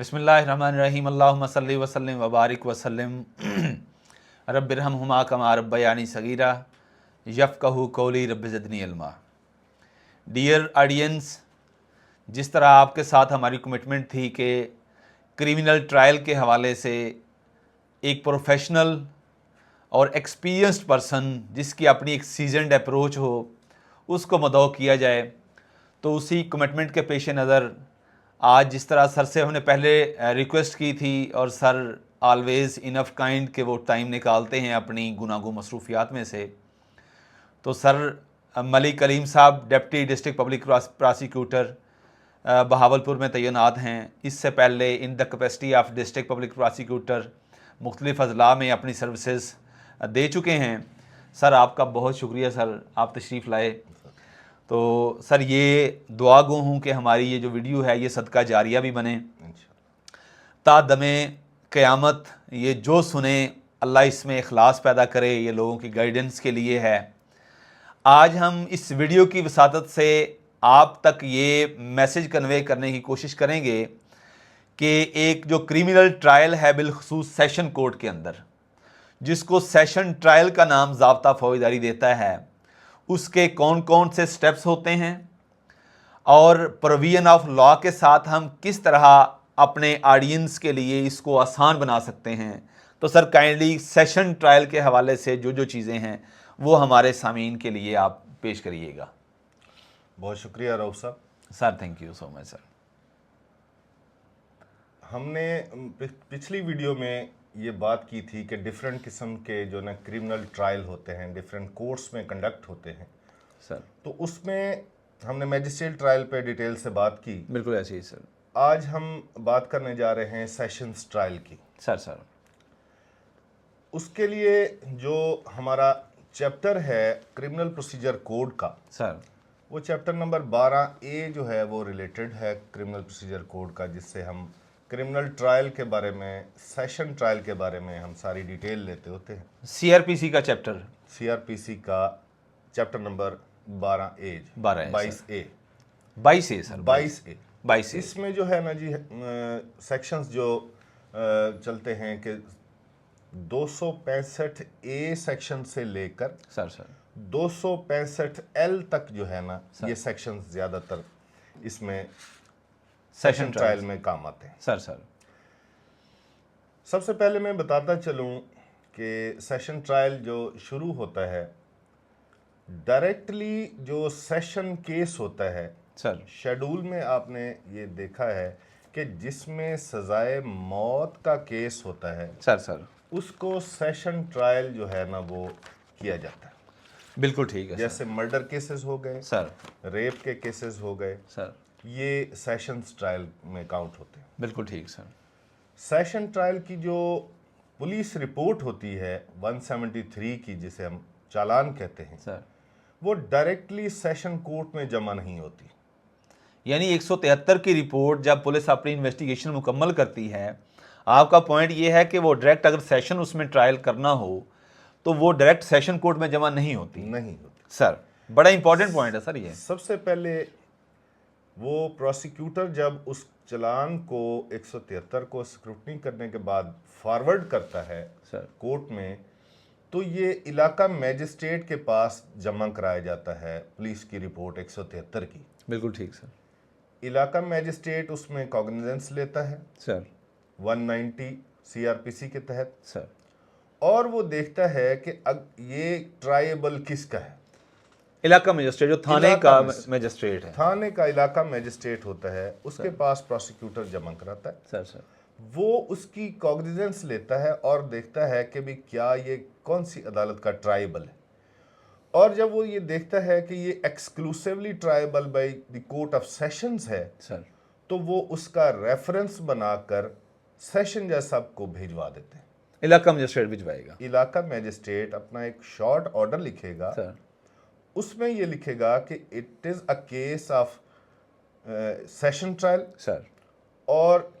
बिस्मिल्लाहिर्रहमानिर्रहीम अल्लाहुम्मा सल्लि व सल्लिम व बारिक व सल्लिम रब्बिरहमहुमा कमा रब्बयानी सगीरा यफ़क़हू क़ौली रब्बि ज़िदनी इल्मा। डियर ऑडियंस, जिस तरह आपके साथ हमारी कमिटमेंट थी कि क्रिमिनल ट्रायल के हवाले से एक प्रोफेशनल और एक्सपीरियंस्ड पर्सन जिसकी अपनी एक सीजनड अप्रोच हो उसको मदऊ किया जाए, तो उसी कमिटमेंट के पेश नज़र आज जिस तरह सर से हमने पहले रिक्वेस्ट की थी और सर ऑलवेज़ इनफ काइंड के वो टाइम निकालते हैं अपनी गुनागो मसरूफियात में से, तो सर मलिक कलीम साहब deputy district public prosecutor Bahawalpur में तैनात हैं। इससे पहले in the capacity of district public prosecutor मुख्तलिफ़ अजला में अपनी सर्विसेज दे चुके हैं। सर आपका बहुत शुक्रिया सर, आप तशरीफ़ लाए। तो सर ये दुआ गो हूँ कि हमारी ये जो वीडियो है ये सदका जारिया भी बने ता दमे क़यामत। ये जो सुने अल्लाह इसमें इखलास पैदा करे, ये लोगों की गाइडेंस के लिए है। आज हम इस वीडियो की वसातत से आप तक ये मैसेज कन्वे करने की कोशिश करेंगे कि एक जो क्रिमिनल ट्रायल है बिलखसूस सेशन कोर्ट के अंदर, जिसको सेशन ट्रायल का नाम ज़ाब्ता फौजदारी देता है, उसके कौन कौन से स्टेप्स होते हैं और प्रोविजन ऑफ लॉ के साथ हम किस तरह अपने ऑडियंस के लिए इसको आसान बना सकते हैं। तो सर काइंडली सेशन ट्रायल के हवाले से जो जो चीज़ें हैं वो हमारे सामीन के लिए आप पेश करिएगा। बहुत शुक्रिया रऊफ साहब। Sir thank you so much sir. हमने पिछली वीडियो में ये बात की थी कि डिफरेंट किस्म के जो ना क्रिमिनल ट्रायल होते हैं डिफरेंट कोर्ट्स में कंडक्ट होते हैं सर। तो उसमें हमने मैजिस्ट्रेट ट्रायल पे डिटेल से बात की। बिल्कुल ऐसे ही सर। आज हम बात करने जा रहे हैं सेशंस ट्रायल की। सर उसके लिए जो हमारा चैप्टर है क्रिमिनल प्रोसीजर कोड का सर, वो चैप्टर नंबर 12A जो है वो रिलेटेड है क्रिमिनल प्रोसीजर कोड का, जिससे हम क्रिमिनल ट्रायल के बारे में सेशन ट्रायल के बारे में हम सारी डिटेल लेते होते हैं। सीआरपीसी का चैप्टर, सीआरपीसी का chapter number 12A 22A sir 22A। इसमें जो है ना जी सेक्शंस जो चलते हैं कि 265A सेक्शन से लेकर सर 265L तक जो है ना ये सेक्शंस ज़्यादातर इसमें सेशन ट्रायल में काम आते हैं। सर सबसे पहले मैं बताता चलूं कि सेशन ट्रायल जो शुरू होता है डायरेक्टली जो सेशन केस होता है सर, शेड्यूल में आपने ये देखा है कि जिसमें सजाए मौत का केस होता है सर उसको सेशन ट्रायल जो है ना वो किया जाता है। बिल्कुल ठीक है। जैसे मर्डर केसेस हो गए सर, रेप के केसेस हो गए सर, ये सेशंस ट्रायल में काउंट होते हैं। बिल्कुल ठीक सर। सेशन ट्रायल की जो पुलिस रिपोर्ट होती है 173 की, जिसे हम चालान कहते हैं सर, वो डायरेक्टली सेशन कोर्ट में जमा नहीं होती। यानी 173 की रिपोर्ट जब पुलिस अपनी इन्वेस्टिगेशन मुकम्मल करती है, आपका पॉइंट ये है कि वो डायरेक्ट अगर सेशन उसमें ट्रायल करना हो तो वो डायरेक्ट सेशन कोर्ट में जमा नहीं होती। सर बड़ा इंपॉर्टेंट पॉइंट है सर ये। सबसे पहले वो प्रोसिक्यूटर जब उस चलान को 173 को स्क्रूटनी करने के बाद फॉरवर्ड करता है सर कोर्ट में, तो ये इलाका मैजिस्ट्रेट के पास जमा कराया जाता है पुलिस की रिपोर्ट 173 की। बिल्कुल ठीक सर। इलाका मैजिस्ट्रेट उसमें कॉग्निजेंस लेता है सर 190 सीआरपीसी के तहत सर, और वो देखता है कि अब ये ट्राइबल किसका है। इलाका मैजिस्ट्रेट जो थाने का मैजिस्ट्रेट है, थाने का इलाका मैजिस्ट्रेट होता है, उसके पास प्रोसिक्यूटर जमा कराता है। सर वो उसकी कॉग्निजेंस लेता है और देखता है कि भी क्या ये कौन सी अदालत का ट्राइबल है। और जब वो ये देखता है कि ये exclusively tribal by the court of sessions है सर, तो वो उसका रेफरेंस बनाकर सेशन जज साहब को भिजवा देते हैं। इलाका मैजिस्ट्रेट भिजवाएगा। इलाका मैजिस्ट्रेट अपना एक शॉर्ट ऑर्डर लिखेगा सर, उसमें ये लिखेगा कि it is a case of session trial sir, और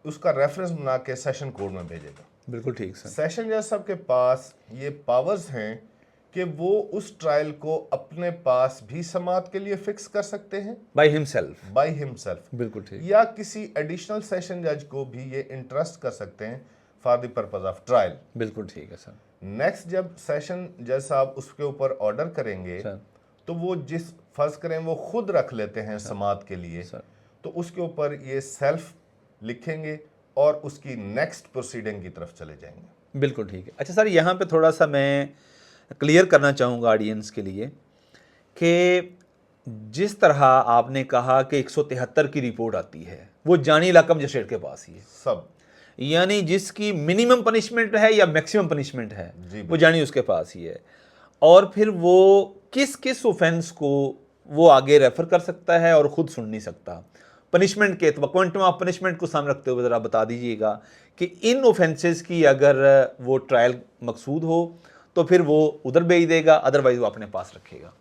उसका रेफरेंस बना के सेशन कोर्ट में भेजेगा। बिल्कुल ठीक सर। सेशन जज साहब के पास ये पावर्स हैं कि वो उस ट्रायल को अपने पास भी समाअत के लिए फिक्स कर सकते हैं बाय हिमसेल्फ। बाय हिमसेल्फ, बिल्कुल ठीक। या किसी एडिशनल सेशन जज को भी ये इंटरेस्ट कर सकते हैं for the purpose of trial. बिल्कुल ठीक है सर। नेक्स्ट जब सेशन जज साहब उसके ऊपर ऑर्डर करेंगे सर तो वो जिस फर्ज करें वो खुद रख लेते हैं समाअत के लिए, सर तो उसके ऊपर ये सेल्फ लिखेंगे और उसकी नेक्स्ट प्रोसीडिंग की तरफ चले जाएंगे। बिल्कुल ठीक है। अच्छा सर, यहाँ पे थोड़ा सा मैं क्लियर करना चाहूँगा ऑडियंस के लिए कि जिस तरह आपने कहा कि 173 की रिपोर्ट आती है वो जानी इलाका मजिस्ट्रेट के पास ही है, सब यानी जिसकी मिनिमम पनिशमेंट है या मैक्सिमम पनिशमेंट है जी वो जानी उसके पास ही है, और फिर वो किस किस ऑफेंस को वो आगे रेफर कर सकता है और ख़ुद सुन नहीं सकता। पनिशमेंट के क्वांटम ऑफ पनिशमेंट को सामने रखते हुए ज़रा बता दीजिएगा कि इन ऑफेंसेस की अगर वो ट्रायल मकसूद हो तो फिर वो उधर भेज देगा, अदरवाइज वो अपने पास रखेगा।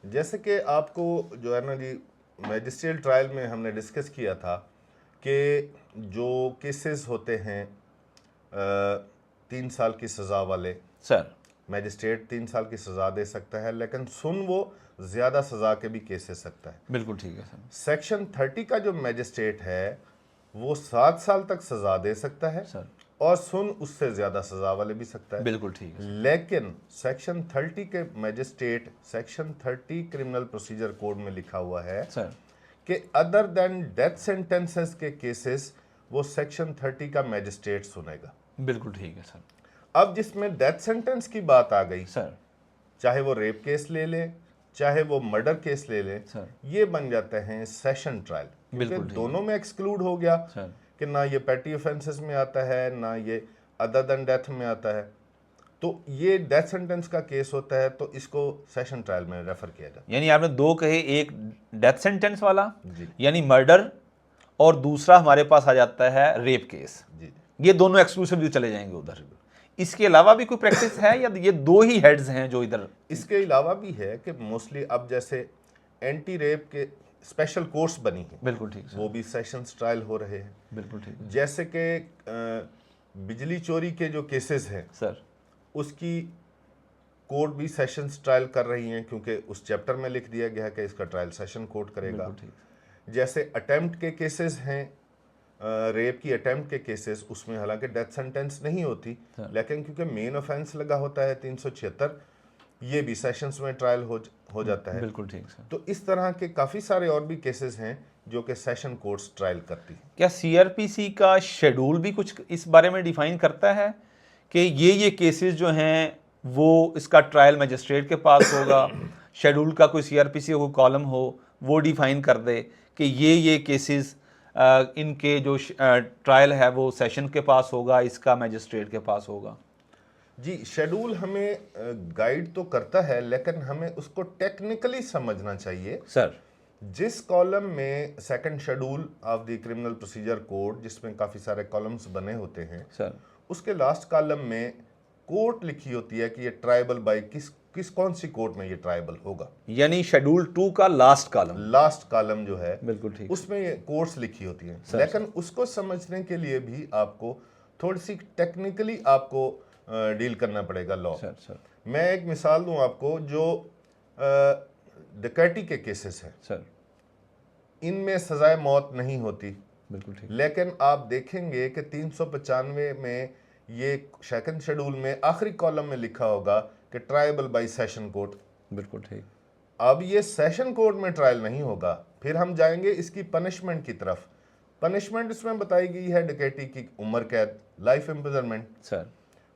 जैसे कि आपको जो है ना जी, मैजिस्ट्रेट ट्रायल में हमने डिस्कस किया था कि जो केसेस होते हैं 3 साल की सज़ा वाले, सर मैजिस्ट्रेट 3 साल की सज़ा दे सकता है, लेकिन सुन वो ज़्यादा सज़ा के भी केसेस सकता है। बिल्कुल ठीक है सर। सेक्शन 30 का जो मैजिस्ट्रेट है वो 7 साल तक सज़ा दे सकता है सर और सुन उससे ज़्यादा सज़ा वाले भी सकता है। बिल्कुल ठीक है। लेकिन सेक्शन 30 के magistrate, section 30 criminal procedure code में लिखा हुआ है सर कि अदर देन डेथ सेंटेंसेस के केसेस वो सेक्शन 30 का मैजिस्ट्रेट सुनेगा। बिल्कुल ठीक है सर। अब जिसमें डेथ सेंटेंस की बात आ गई, सर चाहे वो रेप केस ले ले चाहे वो मर्डर केस ले ले, सर ये बन जाते हैं सेशन ट्रायल, बिल्कुल क्योंकि ठीक। दोनों में एक्सक्लूड हो गया सर कि ना ये पैटी ऑफेंसेस में आता है ना ये अदर देन डेथ में आता है। तो ये डेथ सेंटेंस का केस होता है तो इसको सेशन ट्रायल में रेफर किया जाता यानी आपने दो कहे, एक डेथ सेंटेंस वाला जी यानी मर्डर, और दूसरा हमारे पास आ जाता है रेप केस। है। जी ये दोनों एक्सक्लूसिवली चले जाएंगे उधर। इसके अलावा भी कोई प्रैक्टिस है या ये दो ही हेड्स हैं जो इधर? इसके अलावा भी है कि मोस्टली अब जैसे एंटी रेप के स्पेशल कोर्ट्स बनी है, बिल्कुल ठीक सर। वो भी सेशंस ट्रायल हो रहे हैं। बिल्कुल ठीक जैसे कि बिजली चोरी के जो केसेस हैं सर। उसकी कोर्ट भी सेशंस ट्रायल कर रही हैं, क्योंकि उस चैप्टर में लिख दिया गया है कि इसका ट्रायल सेशन कोर्ट करेगा। बिल्कुल ठीक। जैसे अटेम्प्ट के केसेस हैं, रेप की अटेम्प्ट के केसेस, उसमें हालांकि डेथ सेंटेंस नहीं होती, लेकिन क्योंकि मेन ऑफेंस लगा होता है 376, ये भी सेशंस में ट्रायल हो जाता है। बिल्कुल ठीक सर। तो इस तरह के काफ़ी सारे और भी केसेस हैं जो कि सेशन कोर्ट्स ट्रायल करती है। क्या सीआरपीसी का शेड्यूल भी कुछ इस बारे में डिफाइन करता है कि ये केसेस जो हैं वो इसका ट्रायल मजिस्ट्रेट के पास होगा? शेड्यूल का कोई सीआरपीसी हो कॉलम हो वो डिफाइन कर दे कि ये केसेस इनके जो ट्रायल है वो सेशन के पास होगा, इसका मजिस्ट्रेट के पास होगा? जी, शेड्यूल हमें गाइड तो करता है, लेकिन हमें उसको टेक्निकली समझना चाहिए। सर जिस कॉलम में second schedule of the criminal procedure code, जिसमें काफ़ी सारे कॉलम्स बने होते हैं, सर उसके लास्ट कॉलम में कोर्ट लिखी होती है कि ये ट्राइबल बाय किस कौन सी कोर्ट में ये ट्राइबल होगा, यानी शेड्यूल 2 का लास्ट कॉलम जो है बिल्कुल ठीक। उसमें ये कोर्ट्स लिखी होती हैं। लेकिन उसको समझने के लिए भी आपको थोड़ी सी टेक्निकली आपको डील करना पड़ेगा लॉ। सर मैं एक मिसाल दूं आपको, जो डकैती के केसेस हैं सर इनमें सजाए मौत नहीं होती, बिल्कुल ठीक। लेकिन आप देखेंगे कि 395 में ये सेकंड शेड्यूल में आखिरी कॉलम में लिखा होगा कि ट्राइबल बाय सेशन कोर्ट। बिल्कुल ठीक। अब ये सेशन कोर्ट में ट्रायल नहीं होगा, फिर हम जाएंगे इसकी पनिशमेंट की तरफ। पनिशमेंट इसमें बताई गई है डकैती की उम्र कैद, लाइफ इम्प्रिजनमेंट। सर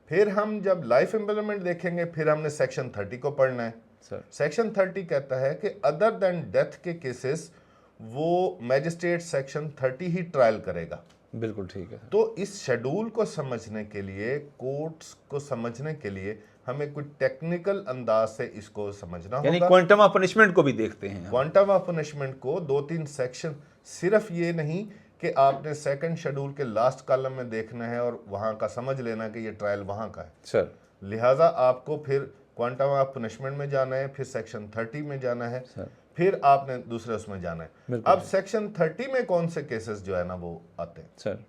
फिर हम जब लाइफ इम्प्रिजनमेंट देखेंगे फिर हमने सेक्शन 30 को पढ़ना है। सर सेक्शन 30 कहता है कि अदर देन डेथ के केसेस वो मैजिस्ट्रेट सेक्शन 30 ही ट्रायल करेगा। बिल्कुल ठीक है। तो इस शेड्यूल को समझने के लिए, कोर्ट्स को समझने के लिए हमें कुछ टेक्निकल अंदाज से इसको समझना यानी होगा। क्वांटम ऑफ पनिशमेंट को भी देखते हैं। क्वांटम ऑफ पनिशमेंट को 2-3 सेक्शन, सिर्फ ये नहीं कि आपने सेकंड शेड्यूल के लास्ट कॉलम में देखना है और वहां का समझ लेना कि ये ट्रायल वहां का है। सर लिहाजा आपको फिर क्वांटम ऑफ पनिशमेंट में जाना है, फिर सेक्शन 30 में जाना है, सर फिर आपने दूसरे उसमें जाना है। अब सेक्शन 30 में कौन से केसेस जो है ना वो आते हैं, सर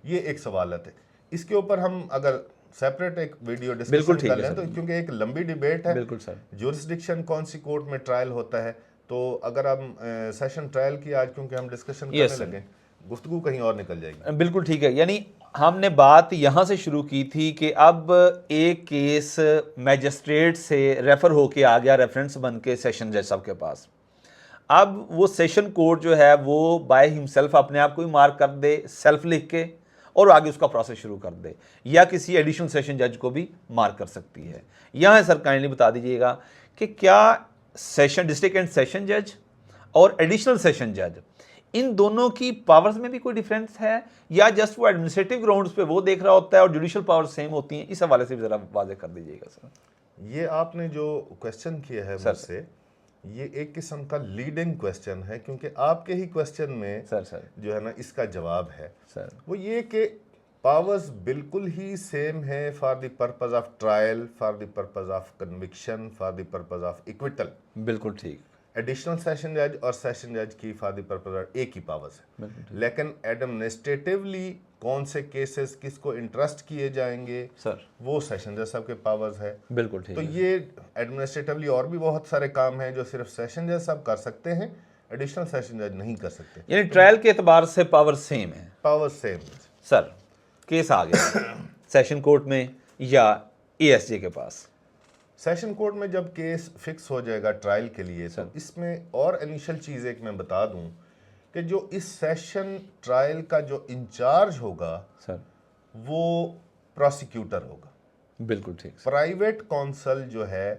ये एक सवाल है। इसके ऊपर हम अगर सेपरेट एक वीडियो बिल्कुल डिस्कशन ठीक कर है लें, सर। तो क्योंकि एक लंबी डिबेट है। बिल्कुल सर। जुरिस्डिक्शन कौन सी कोर्ट में ट्रायल होता है, तो अगर हम सेशन ट्रायल की आज क्योंकि हम डिस्कशन Yes, करने sir. लगे, गुफ्तगू कहीं और निकल जाएगी। बिल्कुल ठीक है, यानी हमने बात यहाँ से शुरू की थी कि अब एक केस मैजिस्ट्रेट से रेफर होके आ गया रेफरेंस बन के सेशन जज साहब के पास। अब वो सेशन कोर्ट जो है वो बाय हिमसेल्फ अपने आप को ही मार्क कर दे सेल्फ लिख के, और आगे उसका प्रोसेस शुरू कर दे, या किसी एडिशनल सेशन जज को भी मार्क कर सकती है। यहाँ सर काइंडली बता दीजिएगा कि क्या सेशन डिस्ट्रिक्ट एंड सेशन जज और एडिशनल सेशन जज, इन दोनों की पावर्स में भी कोई डिफरेंस है, या जस्ट वो एडमिनिस्ट्रेटिव ग्राउंड्स पे वो देख रहा होता है और जुडिशियल पावर सेम होती हैं? इस हवाले से भी ज़रा वाज़ेह कर दीजिएगा सर। ये आपने जो क्वेश्चन किया है मुझसे, ये एक किस्म का लीडिंग क्वेश्चन है, क्योंकि आपके ही क्वेश्चन में सर जो है ना इसका जवाब है सर। वो ये कि पावर्स बिल्कुल ही सेम है for the purpose of trial, for the purpose of conviction, for the purpose of acquittal. बिल्कुल ठीक। एडिशनल सेशन जज और सेशन जज की फॉर द पर्पज एक ही पावर्स है, लेकिन एडमिनिस्ट्रेटिवली कौन से केसेस किसको इंटरेस्ट किए जाएंगे सर, वो सेशन जज साहब के पावर्स है। बिल्कुल ठीक तो है। ये एडमिनिस्ट्रेटिवली और भी बहुत सारे काम हैं जो सिर्फ सेशन जज साहब कर सकते हैं, एडिशनल सेशन जज नहीं कर सकते। यानी ट्रायल के एतबार से पावर सेम है। Power same. सर, केस आ गया सेशन कोर्ट में या एएसजे के पास, सेशन कोर्ट में जब केस फिक्स हो जाएगा ट्रायल के लिए, तो इसमें और इनिशियल चीज़ एक मैं बता दूं कि जो इस सेशन ट्रायल का जो इंचार्ज होगा सर, वो प्रोसिक्यूटर होगा। बिल्कुल ठीक सर। प्राइवेट कौंसल जो है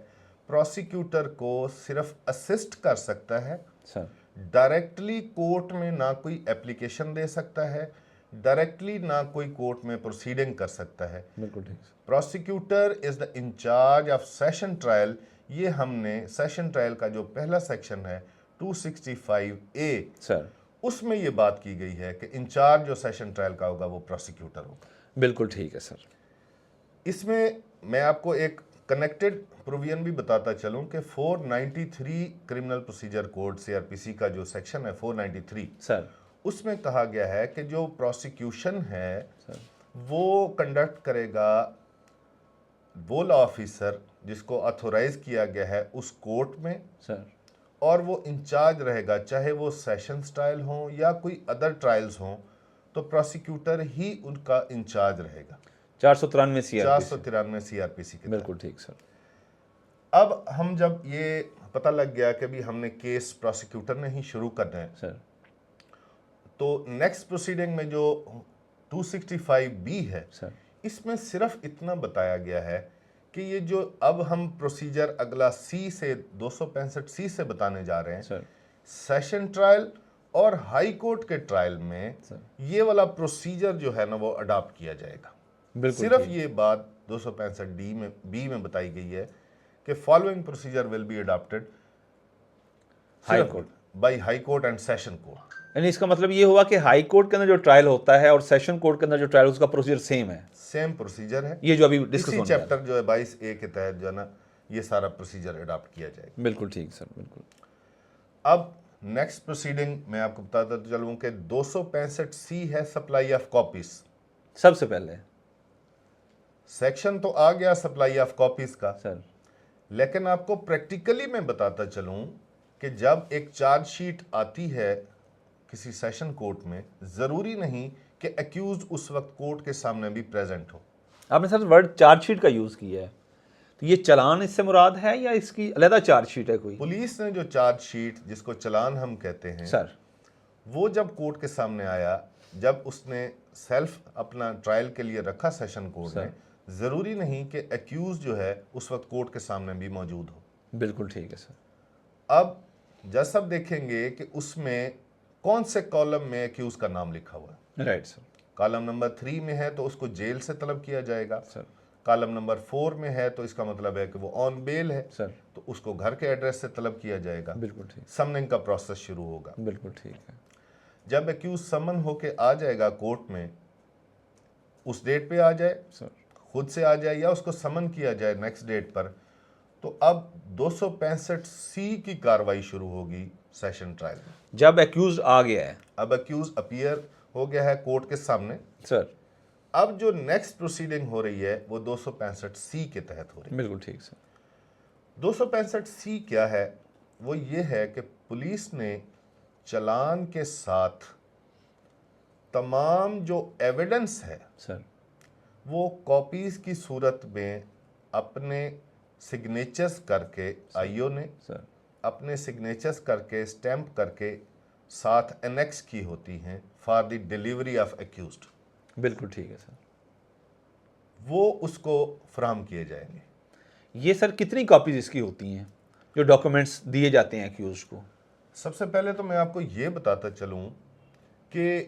प्रोसिक्यूटर को सिर्फ असिस्ट कर सकता है, सर, डायरेक्टली कोर्ट में ना कोई एप्लीकेशन दे सकता है, डायरेक्टली ना कोई कोर्ट में प्रोसीडिंग कर सकता है। बिल्कुल ठीक sir. Prosecutor is the incharge of session trial. ये हमने सेशन ट्रायल का जो पहला सेक्शन है 265A सर, उसमें ये बात की गई है कि इंचार्ज जो सेशन ट्रायल का होगा वो प्रोसिक्यूटर होगा। बिल्कुल ठीक है सर। इसमें मैं आपको एक कनेक्टेड प्रोविजन भी बताता चलूं कि 493 क्रिमिनल प्रोसीजर कोड सीआरपीसी का जो सेक्शन है 493 सर, उसमें कहा गया है कि जो प्रोसिक्यूशन है सर, वो कंडक्ट करेगा वो लॉ ऑफिसर जिसको ऑथोराइज किया गया है उस कोर्ट में, सर, और वो इंचार्ज रहेगा, चाहे वो सेशंस ट्रायल हो या कोई अदर ट्रायल्स हो, तो प्रोसिक्यूटर ही उनका इंचार्ज रहेगा। 493 सीआरपीसी। 493 सीआरपीसी के बिल्कुल ठीक सर। अब हम जब ये पता लग गया कि भी हमने केस प्रोसिक्यूटर ने ही शुरू करना है, सर, तो नेक्स्ट प्रोसीडिंग में जो 265B है, सर, इसमें सिर्फ इतना बताया गया है कि ये जो अब हम प्रोसीजर अगला C से 265C से बताने जा रहे हैं, सर, सेशन ट्रायल और हाई कोर्ट के ट्रायल में सर, ये वाला प्रोसीजर जो है ना वो अडॉप्ट किया जाएगा। बिल्कुल सिर्फ ठीक। ये बात 265D में B में बताई गई है कि following procedure will be adopted high court by high court and session court. यानी इसका मतलब ये हुआ कि हाई कोर्ट के अंदर जो ट्रायल होता है और सेशन कोर्ट के अंदर जो ट्रायल उसका प्रोसीजर सेम है। सेम प्रोसीजर है। ये जो अभी डिस्कस इसी होने जा रहा चैप्टर जो है 22A के तहत जो है ना ये सारा प्रोसीजर अडॉप्ट किया जाएगा। है। बिल्कुल ठीक सर, बिल्कुल। अब नेक्स्ट प्रोसीडिंग मैं आपको बताता चलूं कि 265C है सप्लाई ऑफ कॉपीज। सबसे पहले सेक्शन तो आ गया सप्लाई ऑफ कॉपीज का, सर, लेकिन आपको प्रैक्टिकली मैं बताता चलूं कि जब एक चार्जशीट आती है किसी सेशन कोर्ट में, जरूरी नहीं कि अक्यूज उस वक्त कोर्ट के सामने भी प्रेजेंट हो। आपने सर वर्ड चार्जशीट का यूज़ किया है, तो ये चालान इससे मुराद है या इसकी अलहदा चार्जशीट है कोई? पुलिस ने जो चार्जशीट जिसको चालान हम कहते हैं सर, वो जब कोर्ट के सामने आया, जब उसने सेल्फ अपना ट्रायल के लिए रखा सेशन कोर्ट में, जरूरी नहीं कि अक्यूज जो है उस वक्त कोर्ट के सामने भी मौजूद हो। बिल्कुल ठीक है सर। अब जज साहब देखेंगे कि उसमें कौन से कॉलम में अक्यूज का नाम लिखा हुआ है। Right sir. कॉलम नंबर 3 में है तो उसको जेल से तलब किया जाएगा। सर, कॉलम नंबर 4 में है तो इसका मतलब है कि वो ऑन बेल है, सर, तो उसको घर के एड्रेस से तलब किया जाएगा। बिल्कुल ठीक, समनिंग का प्रोसेस शुरू होगा। बिल्कुल ठीक है। जब अक्यूज समन होके आ जाएगा कोर्ट में, उस डेट पे आ जाए, सर, खुद से आ जाए या उसको समन किया जाए नेक्स्ट डेट पर, तो अब 265C की कार्रवाई शुरू होगी सेशन ट्रायल में। जब एक्यूज आ गया है, अब अक्यूज अपीयर हो गया है कोर्ट के सामने, सर, अब जो नेक्स्ट प्रोसीडिंग हो रही है वो 265C के तहत हो रही है। बिल्कुल ठीक सर। 265C क्या है? वो ये है कि पुलिस ने चालान के साथ तमाम जो एविडेंस है सर वो कॉपीज की सूरत में अपने सिग्नेचर्स करके आईओ ने सर अपने सिग्नेचर्स करके स्टैंप करके साथ एनेक्स की होती हैं for the delivery of accused. बिल्कुल ठीक है सर। वो उसको फराहम किए जाएंगे। ये सर कितनी कॉपीज इसकी होती हैं जो डॉक्यूमेंट्स दिए जाते हैं एक्यूज को? सबसे पहले तो मैं आपको ये बताता चलूं कि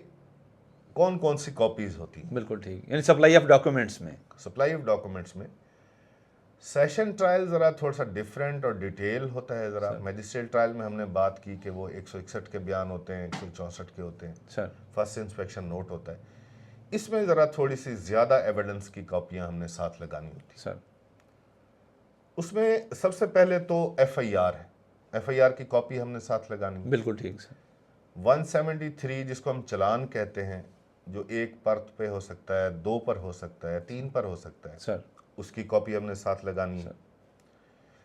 कौन कौन सी कॉपीज होती हैं। बिल्कुल ठीक, यानी सप्लाई ऑफ डॉक्यूमेंट्स में। सप्लाई ऑफ डॉक्यूमेंट्स में सेशन ट्रायल ज़रा थोड़ा सा डिफरेंट और डिटेल होता है। ज़रा मैजिस्ट्रेट ट्रायल में हमने बात की कि वो 161 के बयान होते हैं, 164 के होते हैं, सर फर्स्ट इंस्पेक्शन नोट होता है। इसमें ज़रा थोड़ी सी ज़्यादा एविडेंस की कॉपियां हमने साथ लगानी होती सर। उसमें सबसे पहले तो FIR है, FIR की कॉपी हमने साथ लगानी है। बिल्कुल ठीक सर। 173 जिसको हम चालान कहते हैं, जो एक परत पे हो सकता है, 2 पर हो सकता है, 3 पर हो सकता है, सर उसकी कॉपी हमने साथ लगानी है।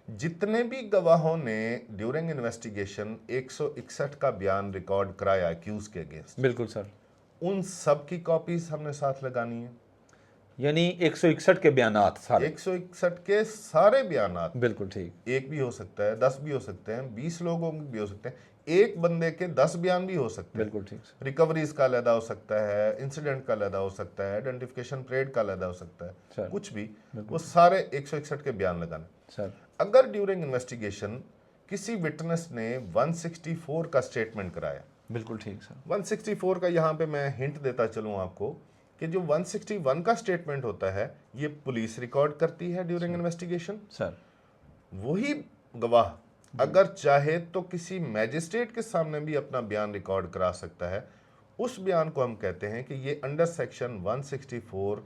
जितने भी गवाहों ने ड्यूरिंग इन्वेस्टिगेशन 161 का बयान रिकॉर्ड कराया एक्यूज के अगेंस्ट, बिल्कुल सर, उन सब की कॉपीज हमने साथ लगानी है। यानी 161 के बयानात सारे। 161 के सारे बयानात, बिल्कुल ठीक। एक भी हो सकता है, 10 भी हो सकते हैं, 20 लोगों भी हो सकते हैं, एक बंदे के 10 बयान भी हो सकते हैं। बिल्कुल ठीक सर। रिकवरीज का अलहदा हो सकता है, इंसिडेंट का अलहदा हो सकता है, आइडेंटिफिकेशन परेड का अलहदा हो सकता है, सर, कुछ भी, वो सारे 161 के बयान लगाने। सर अगर ड्यूरिंग इन्वेस्टिगेशन किसी विटनेस ने 164 का स्टेटमेंट कराया, बिल्कुल ठीक सर। 164 का यहाँ पे मैं हिंट देता चलूँ आपको कि जो 161 का स्टेटमेंट होता है ये पुलिस रिकॉर्ड करती है ड्यूरिंग इन्वेस्टिगेशन। सर वही गवाह अगर चाहे तो किसी मैजिस्ट्रेट के सामने भी अपना बयान रिकॉर्ड करा सकता है। उस बयान को हम कहते हैं कि ये अंडर सेक्शन 164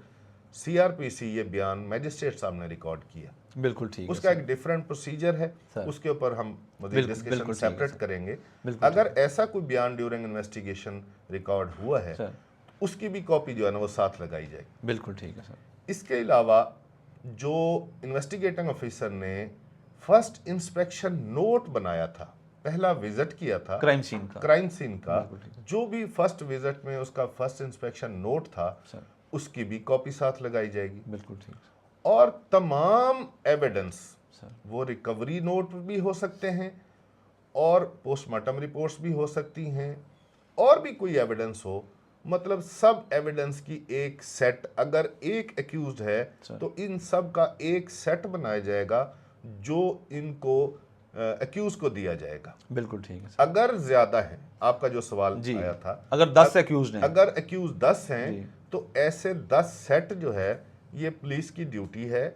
CRPC ये बयान मैजिस्ट्रेट सामने रिकॉर्ड किया। बिल्कुल ठीक है उसका सर। एक डिफरेंट प्रोसीजर है, सर। उसके ऊपर हम मज़ीद बिल्कुल- डिस्कशन बिल्कुल ठीक है सेपरेट सर। करेंगे। बिल्कुल अगर ऐसा कोई बयान ड्यूरिंग इन्वेस्टिगेशन रिकॉर्ड हुआ है सर। उसकी भी कॉपी जो है ना वो साथ लगाई जाएगी। बिल्कुल ठीक है सर। इसके अलावा जो इन्वेस्टिगेटिंग ऑफिसर ने फर्स्ट इंस्पेक्शन नोट बनाया था, पहला विजिट किया था क्राइम सीन का। क्राइम सीन का, बिल्कुल ठीक है। जो भी फर्स्ट विजिट में उसका फर्स्ट इंस्पेक्शन नोट था सर उसकी भी कॉपी साथ लगाई जाएगी। बिल्कुल ठीक सर। और तमाम एविडेंस, सर वो रिकवरी नोट भी हो सकते हैं और पोस्टमार्टम रिपोर्ट्स भी हो सकती हैं, और भी कोई एविडेंस हो, मतलब सब एविडेंस की एक सेट, अगर एक एक्यूज्ड है तो इन सब का एक सेट बनाया जाएगा जो इनको एक्यूज को दिया जाएगा। बिल्कुल ठीक है सर। अगर ज्यादा है, आपका जो सवाल जी, आया था, अगर 10 एक्यूज्ड हैं, अगर एक्यूज 10 हैं जी। तो ऐसे 10 सेट जो है ये पुलिस की ड्यूटी है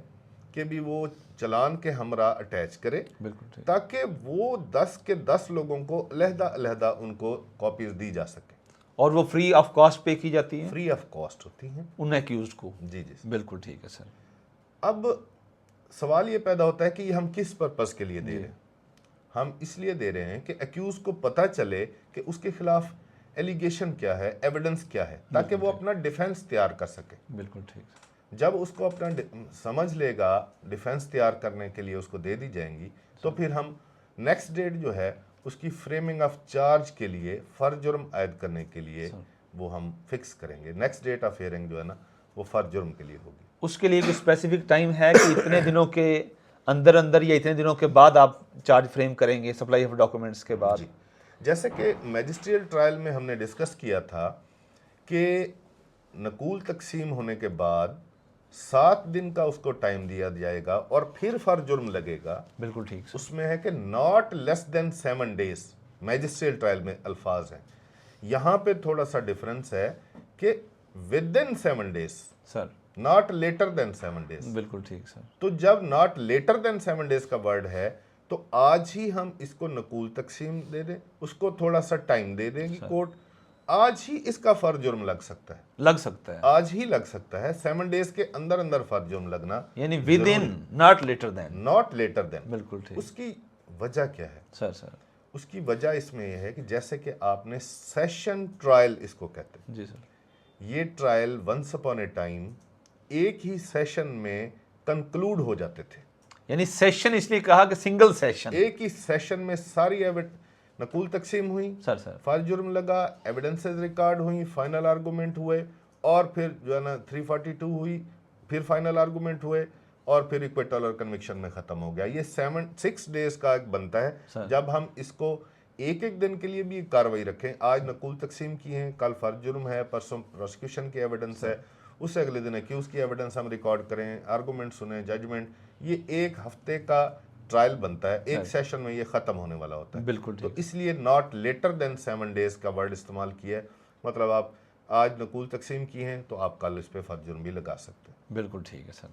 कि भी वो चालान के हमरा अटैच करे, बिल्कुल ठीक। ताकि वो 10 के 10 लोगों को अलहदा अलहदा उनको कॉपीज दी जा सके। और वो फ्री ऑफ कॉस्ट पे की जाती है फ्री ऑफ कॉस्ट होती हैं उन एक्यूज्ड को। जी जी। बिल्कुल ठीक है सर। अब सवाल ये पैदा होता है कि ये हम किस पर्पस के लिए दे रहे हैं। हम इसलिए दे रहे हैं कि एक्यूज को पता चले कि उसके खिलाफ एलिगेशन क्या है, एविडेंस क्या है, ताकि वो अपना डिफेंस तैयार कर सके। बिल्कुल ठीक सर। जब उसको अपना समझ लेगा, डिफेंस तैयार करने के लिए उसको दे दी जाएंगी, तो फिर हम नेक्स्ट डेट जो है उसकी फ्रेमिंग ऑफ चार्ज के लिए, फर्ज जुर्म आयद करने के लिए वो हम फिक्स करेंगे। नेक्स्ट डेट ऑफ हियरिंग जो है ना वो फर्ज जुर्म के लिए होगी। उसके लिए कोई स्पेसिफिक टाइम है कि इतने दिनों के अंदर अंदर या इतने दिनों के बाद आप चार्ज फ्रेम करेंगे सप्लाई ऑफ डॉक्यूमेंट्स के बाद? जी, जैसे कि मैजिस्ट्रियल ट्रायल में हमने डिस्कस किया था कि नकूल तकसीम होने के बाद 7 दिन का उसको टाइम दिया जाएगा और फिर फर्ज जुर्म लगेगा। बिल्कुल ठीक सर। उसमें है कि not less than 7 days magisterial trial में अल्फाज हैं। यहाँ पे थोड़ा सा डिफरेंस है कि within 7 days sir, not later than 7 days. बिल्कुल ठीक सर। तो जब नॉट लेटर देन 7 डेज का वर्ड है तो आज ही हम इसको नकूल तकसीम दे दें, उसको थोड़ा सा टाइम दे देगी कोर्ट, आज ही इसका फर्ज जुर्म लग सकता है, लग सकता है, आज ही लग सकता है। 7 डेज के अंदर अंदर फर्ज जुर्म लगना, यानी within, not later than. Not later than. बिल्कुल ठीक उसकी वजह क्या है? सर। उसकी वजह इसमें यह है कि जैसे कि आपने सेशन ट्रायल इसको कहते हैं, जी सर। ये trial once upon a time एक ही सेशन में कंक्लूड हो जाते थे। यानी सेशन इसलिए कहा कि सिंगल सेशन, एक ही सेशन में सारी नकूल तकसीम हुई, सर फर्ज जुर्म लगा, एविडेंसेस रिकॉर्ड हुई, फाइनल आर्गूमेंट हुए, और फिर जो है ना 342 हुई, फिर फाइनल आर्गूमेंट हुए, और फिर इक्वेटल और कन्विक्शन में ख़त्म हो गया। ये 6 डेज का एक बनता है। जब हम इसको एक एक दिन के लिए भी कार्रवाई रखें, आज नकूल तकसीम की हैं, कल फर्ज जुर्म है, परसों प्रोसिक्यूशन की एविडेंस है, उससे अगले दिन एक्यूज की एविडेंस हम रिकॉर्ड करें, आर्गूमेंट सुने, जजमेंट, ये एक हफ्ते का ट्रायल बनता है। एक सेशन में ये ख़त्म होने वाला होता है। बिल्कुल तो इसलिए नॉट लेटर देन 7 डेज का वर्ड इस्तेमाल किया है। मतलब आप आज नकूल तकसीम की हैं तो आप कल इस पर फर्ज जुर्म भी लगा सकते हैं। बिल्कुल ठीक है सर।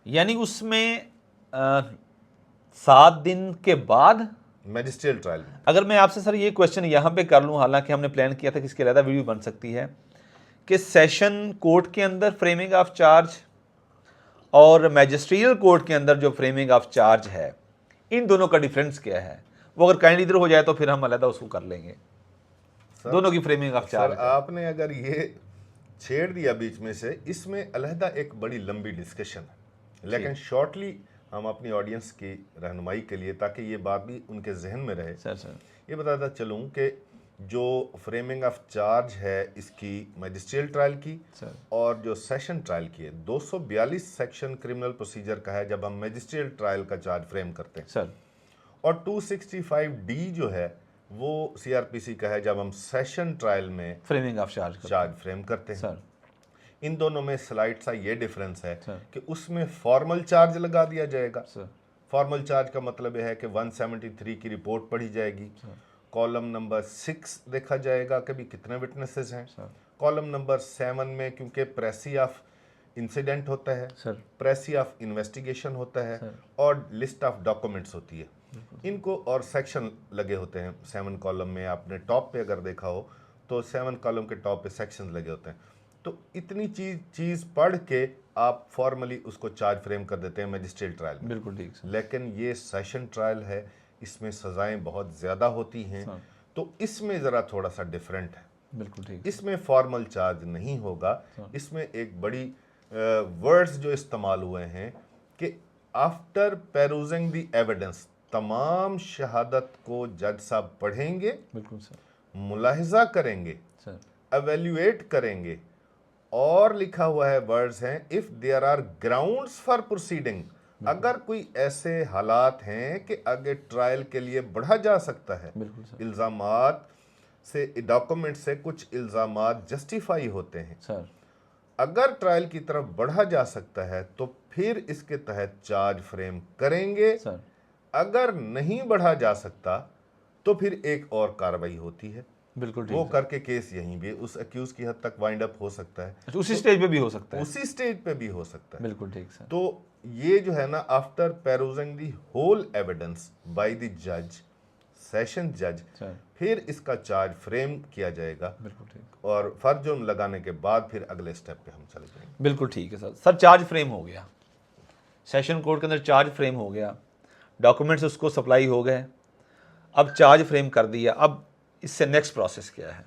यानी उसमें 7 दिन के बाद मैजिस्ट्रियल ट्रायल में अगर मैं आपसे सर ये क्वेश्चन यहाँ पे कर लूँ, हालांकि हमने प्लान किया था कि इसके अलग वीडियो बन सकती है, कि सेशन कोर्ट के अंदर फ्रेमिंग ऑफ चार्ज और मैजिस्ट्रियल कोर्ट के अंदर जो फ्रेमिंग ऑफ चार्ज है, इन दोनों का डिफरेंस क्या है? वो अगर काइंडली इधर हो जाए तो फिर हम अलग उसको कर लेंगे, दोनों की फ्रेमिंग ऑफ चार्ज। आपने अगर ये छेड़ दिया बीच में से, इसमें अलहदा एक बड़ी लंबी डिस्कशन है, लेकिन शॉर्टली हम अपनी ऑडियंस की रहनुमाई के लिए, ताकि ये बात भी उनके जहन में रहे, सर ये बताता चलूँ कि जो फ्रेमिंग ऑफ चार्ज है इसकी मैजिस्ट्रियल ट्रायल की और जो सेशन ट्रायल की है, 242 सेक्शन क्रिमिनल प्रोसीजर का है जब हम मैजिस्ट्रियल ट्रायल का चार्ज फ्रेम करते हैं सर, और 265D जो है वो सीआरपीसी का है जब हम सेशन ट्रायल में फ्रेमिंग ऑफ चार्ज फ्रेम करते हैं। सर, इन दोनों में स्लाइड सा ये डिफरेंस है कि उसमें फॉर्मल चार्ज लगा दिया जाएगा। फॉर्मल चार्ज का मतलब यह है कि 173 की रिपोर्ट पढ़ी जाएगी, कॉलम नंबर 6 देखा जाएगा कि भी कितने विटनेसेस हैं, कॉलम नंबर 7 में क्योंकि प्रेसी ऑफ इंसिडेंट होता है, प्रेसी ऑफ इन्वेस्टिगेशन होता है, और लिस्ट ऑफ डॉक्यूमेंट्स होती है इनको, और सेक्शन लगे होते हैं 7 कॉलम में। आपने टॉप पे अगर देखा हो तो 7 कॉलम के टॉप पे सेक्शंस लगे होते हैं। तो इतनी चीज़ पढ़ के आप फॉर्मली उसको चार्ज फ्रेम कर देते हैं मैजिस्ट्रेट ट्रायल में। बिल्कुल ठीक। लेकिन ये सेशन ट्रायल है, इसमें सज़ाएं बहुत ज़्यादा होती हैं, तो इसमें ज़रा थोड़ा सा डिफरेंट है। बिल्कुल ठीक। इसमें फॉर्मल चार्ज नहीं होगा। इसमें एक बड़ी वर्ड्स जो इस्तेमाल हुए हैं कि आफ्टर पेरूजिंग द एविडेंस, तमाम शहादत को जज साहब पढ़ेंगे, बिल्कुल सर, मुलाहिजा करेंगे सर, एवेल्युएट करेंगे, और लिखा हुआ है वर्ड्स हैं if there are grounds for proceeding, अगर कोई ऐसे हालात हैं कि आगे ट्रायल के लिए बढ़ा जा सकता है, इल्जामात से, डॉक्यूमेंट से कुछ इल्जामात जस्टिफाई होते हैं सर, अगर ट्रायल की तरफ बढ़ा जा सकता है तो फिर इसके तहत चार्ज फ्रेम करेंगे सर। अगर नहीं बढ़ा जा सकता तो फिर एक और कार्रवाई होती है, बिल्कुल वो करके केस यहीं भी उस अक्यूज की हद तक वाइंड अप हो सकता है, उसी स्टेज पे भी हो सकता है, उसी स्टेज पे भी हो सकता है। बिल्कुल ठीक सर। तो ये जो है ना, after पेरूजिंग the whole evidence by the जज, सेशन जज, फिर इसका चार्ज फ्रेम किया जाएगा, बिल्कुल ठीक, और फर्ज जुर्म लगाने के बाद फिर अगले स्टेप पे हम चले जाएंगे। बिल्कुल ठीक है सर। सर चार्ज फ्रेम हो गया, सेशन कोर्ट के अंदर चार्ज फ्रेम हो गया, डॉक्यूमेंट्स उसको सप्लाई हो गए, अब चार्ज फ्रेम कर दिया, अब इससे नेक्स्ट प्रोसेस क्या है?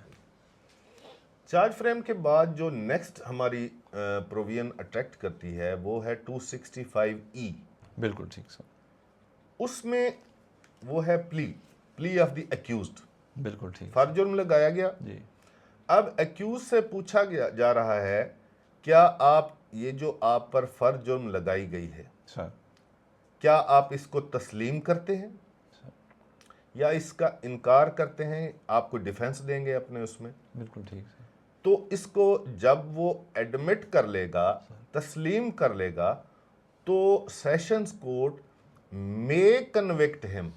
चार्ज फ्रेम के बाद जो नेक्स्ट हमारी प्रोविजन अट्रैक्ट करती है वो है 265E। बिल्कुल ठीक सर। उसमें वो है प्ली ऑफ द एक्यूज्ड। बिल्कुल ठीक। फर्ज जुर्म लगाया गया जी। अब एक्यूज से पूछा गया जा रहा है क्या आप ये जो आप पर फर्ज जुर्म लगाई गई है सर, क्या आप इसको तस्लीम करते हैं या इसका इनकार करते हैं? आपको डिफेंस देंगे अपने उसमें। बिल्कुल ठीक है। तो इसको जब वो एडमिट कर लेगा, तस्लीम कर लेगा, तो सेशंस कोर्ट मे कन्विक्ट हिम,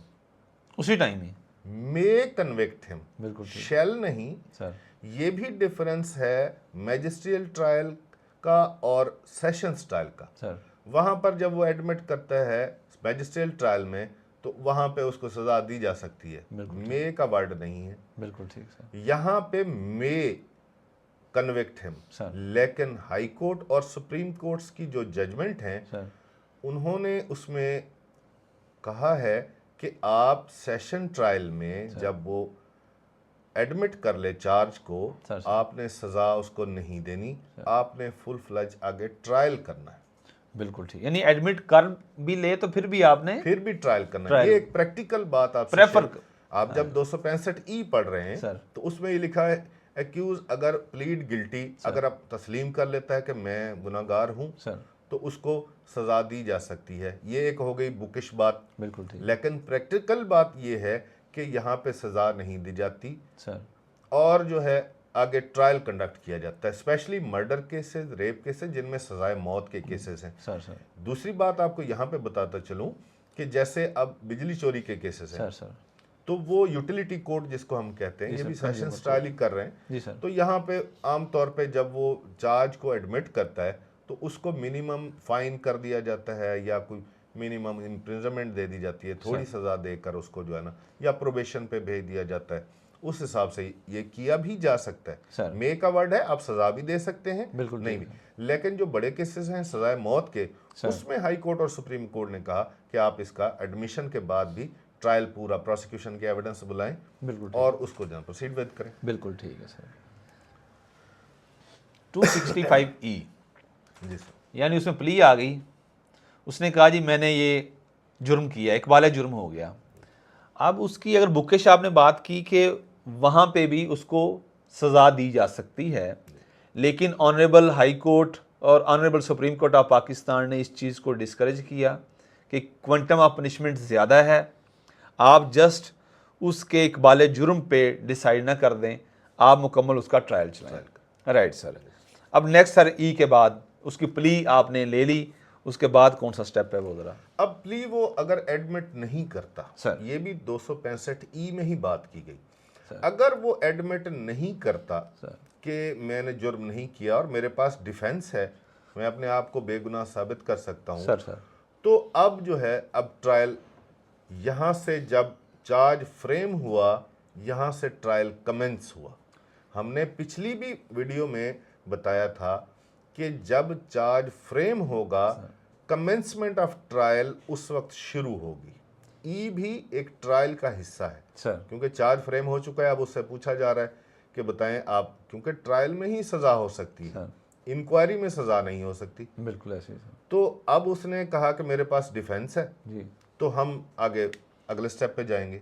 उसी टाइम ही मे कन्विक्ट हिम, बिल्कुल शैल नहीं सर। ये भी डिफरेंस है मैजिस्ट्रियल ट्रायल का और सेशंस ट्रायल का सर। वहां पर जब वो एडमिट करता है मैजिस्ट्रियल ट्रायल में तो वहां पे उसको सजा दी जा सकती है, मे का वर्ड नहीं है। बिल्कुल ठीक सर। यहाँ पे मे कन्विक्ट हिम, लेकिन हाई कोर्ट और सुप्रीम कोर्ट्स की जो जजमेंट हैं उन्होंने उसमें कहा है कि आप सेशन ट्रायल में जब वो एडमिट कर ले चार्ज को, सर। आपने सजा उसको नहीं देनी, आपने फुल फ्लज आगे ट्रायल करना है। बिल्कुल ठीक, यानी एडमिट कर भी ले तो फिर भी आपने फिर भी ट्रायल करना है। ये एक प्रैक्टिकल बात आपसे प्रेफर आप जब 265 पढ़ रहे हैं सर। तो उसमें ये लिखा है एक्यूज अगर प्लीड गिल्टी, अगर आप तस्लीम कर लेता है कि मैं गुनाहगार हूं सर, तो उसको सजा दी जा सकती है। ये एक हो गई बुकिश बात। बिल्कुल ठीक लेकिन प्रैक्टिकल बात ये है कि यहाँ पे सजा नहीं दी जाती सर। और जो है आगे ट्रायल कंडक्ट किया जाता है, specially murder cases, rape cases जिनमें सजाए मौत के केसेस हैं। सर सर दूसरी बात आपको यहाँ पे बताता चलूं कि जैसे अब बिजली चोरी के केसेस हैं सर सर तो वो यूटिलिटी कोड जिसको हम कहते हैं, जी ये सर, भी कंज्यूमर सेशंस ट्रायल ही कर रहे हैं। जी सर। तो यहाँ पे आमतौर पे जब वो चार्ज को एडमिट करता है तो उसको मिनिमम फाइन कर दिया जाता है या कोई मिनिमम इम्प्रिजनमेंट दे दी जाती है, थोड़ी सजा देकर उसको जो है ना, या प्रोबेशन पे भेज दिया जाता है। उस हिसाब से ये किया भी जा सकता है। सर। मे का वर्ड है, आप सजा भी दे सकते हैं, बिल्कुल नहीं ठीक भी। लेकिन जो बड़े केसेस हैं सजाए मौत के, उसमें हाई कोर्ट और सुप्रीम कोर्ट ने कहा कि आप इसका एडमिशन के बाद भी ट्रायल पूरा प्रोसिक्यूशन के एविडेंस बुलाएं बिल्कुल और उसको जन प्रोसीड विद करें। बिल्कुल ठीक है सर। 265E जी सर। यानी उसमें प्ली आ गई, उसने कहा जी मैंने ये जुर्म किया, इकबाल जुर्म हो गया। अब उसकी अगर बुकिश आपने बात की कि वहाँ पे भी उसको सज़ा दी जा सकती है, लेकिन ऑनरेबल हाई कोर्ट और honourable supreme court of Pakistan ने इस चीज़ को डिस्करेज किया कि क्वांटम ऑफ पनिशमेंट ज़्यादा है, आप जस्ट उसके इकबाल जुर्म पे डिसाइड ना कर दें, आप मुकम्मल उसका ट्रायल चलाएं। Right sir. अब नेक्स्ट सर ई के बाद उसकी प्ली आपने ले ली, उसके बाद कौन सा स्टेप है वो ज़रा? अब प्ली वो अगर एडमिट नहीं करता सर। ये भी 265E में ही बात की गई, अगर वो एडमिट नहीं करता कि मैंने जुर्म नहीं किया और मेरे पास डिफेंस है, मैं अपने आप को बेगुनाह साबित कर सकता हूँ, सर सर तो अब जो है अब ट्रायल यहाँ से जब चार्ज फ्रेम हुआ, यहाँ से ट्रायल कमेंस हुआ। हमने पिछली भी वीडियो में बताया था कि जब चार्ज फ्रेम होगा कमेंसमेंट ऑफ ट्रायल उस वक्त शुरू होगी। ई भी एक ट्रायल का हिस्सा है सर, क्योंकि चार्ज फ्रेम हो चुका है। अब उससे पूछा जा रहा है कि बताएं आप, क्योंकि ट्रायल में ही सजा हो सकती है, इंक्वायरी में सजा नहीं हो सकती। बिल्कुल ऐसे ही सर। तो अब उसने कहा कि मेरे पास डिफेंस है जी, तो हम आगे अगले स्टेप पे जाएंगे।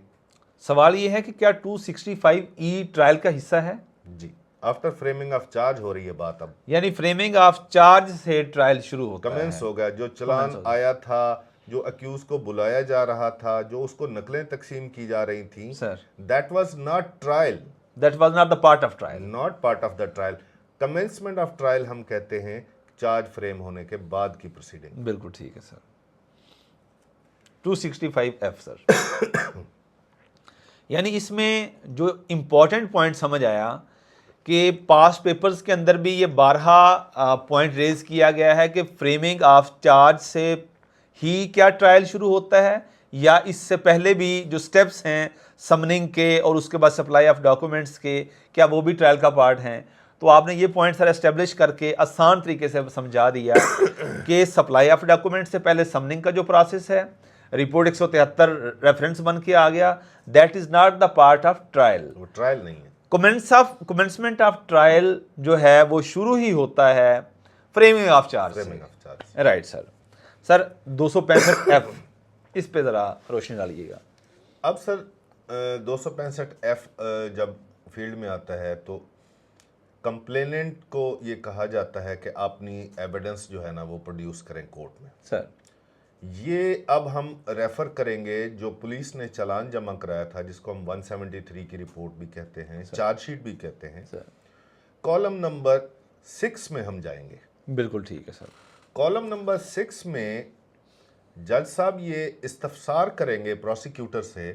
सवाल ये है कि क्या 265E ट्रायल का हिस्सा है? जी, आफ्टर फ्रेमिंग ऑफ चार्ज हो रही है बात अब, यानी फ्रेमिंग ऑफ चार्ज से ट्रायल शुरू होता है। कमेंस हो गया। जो चलान आया था, जो अक्यूज को बुलाया जा रहा था, जो उसको नकलें तकसीम की जा रही थी, sir, that was not trial, that was not the part of trial, not part of the trial. Commencement of trial हम कहते हैं चार्ज फ्रेम होने के बाद की प्रोसीडिंग। बिल्कुल ठीक है सर। 265F sir. यानी इसमें जो इम्पोर्टेंट पॉइंट समझ आया कि पास्ट पेपर्स के अंदर भी ये 12 पॉइंट रेज किया गया है कि फ्रेमिंग ऑफ चार्ज से ही क्या ट्रायल शुरू होता है, या इससे पहले भी जो स्टेप्स हैं समनिंग के और उसके बाद सप्लाई ऑफ डॉक्यूमेंट्स के, क्या वो भी ट्रायल का पार्ट हैं? तो आपने ये पॉइंट सर एस्टेब्लिश करके आसान तरीके से समझा दिया कि सप्लाई ऑफ डॉक्यूमेंट से पहले समनिंग का जो प्रोसेस है, रिपोर्ट 173 रेफरेंस बन के आ गया, that is not the part of trial. वो ट्रायल नहीं है। कमेंसमेंट ऑफ ट्रायल जो है वो शुरू ही होता है फ्रेमिंग ऑफ चार्ज से। Right sir. सर 265F इस पे ज़रा रोशनी डालिएगा। अब सर 265F जब फील्ड में आता है तो कंप्लेनेंट को ये कहा जाता है कि अपनी एविडेंस जो है ना वो प्रोड्यूस करें कोर्ट में। सर ये अब हम रेफर करेंगे जो पुलिस ने चालान जमा कराया था, जिसको हम 173 की रिपोर्ट भी कहते हैं, चार्जशीट भी कहते हैं, सर कॉलम नंबर 6 में हम जाएंगे। बिल्कुल ठीक है सर। कॉलम नंबर 6 में जज साहब ये इस्तफसार करेंगे प्रोसिक्यूटर से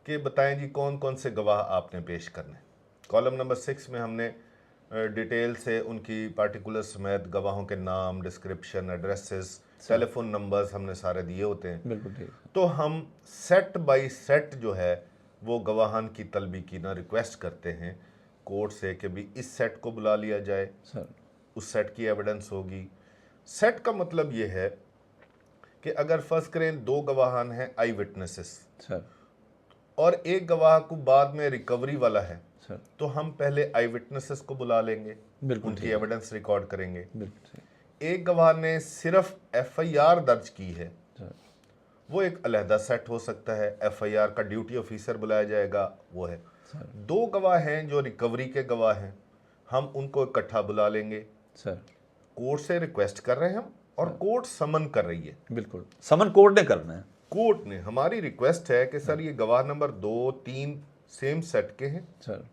कि बताएं जी कौन कौन से गवाह आपने पेश करने। कॉलम नंबर 6 में हमने डिटेल से उनकी पार्टिकुलर समेत गवाहों के नाम, डिस्क्रिप्शन, एड्रेसेस, टेलीफोन नंबर्स हमने सारे दिए होते हैं। बिल्कुल ठीक। तो हम सेट बाय सेट जो है वो गवाहान की तलबी की ना रिक्वेस्ट करते हैं कोर्ट से कि भी इस सेट को बुला लिया जाए, सर उस सेट की एविडेंस होगी। सेट का मतलब ये है कि अगर फर्ज करें 2 गवाहान हैं आई विटनेसेस सर, और एक गवाह को बाद में रिकवरी वाला है, सर तो हम पहले आई विटनेसेस को बुला लेंगे, बिल्कुल उनकी ठीक। एविडेंस रिकॉर्ड करेंगे। बिल्कुल ठीक एक गवाह ने सिर्फ एफआईआर दर्ज की है, सर। वो एक अलहदा सेट हो सकता है, एफआईआर का ड्यूटी ऑफिसर बुलाया जाएगा, वो है। सर दो गवाह हैं जो रिकवरी के गवाह हैं, हम उनको इकट्ठा बुला लेंगे। सर कोर्ट से रिक्वेस्ट कर रहे हैं हम, और कोर्ट समन कर रही है। बिल्कुल समन कोर्ट ने करना है। कोर्ट ने, हमारी रिक्वेस्ट है कि सर ये गवाह नंबर 2, 3 सेम सेट के हैं, सर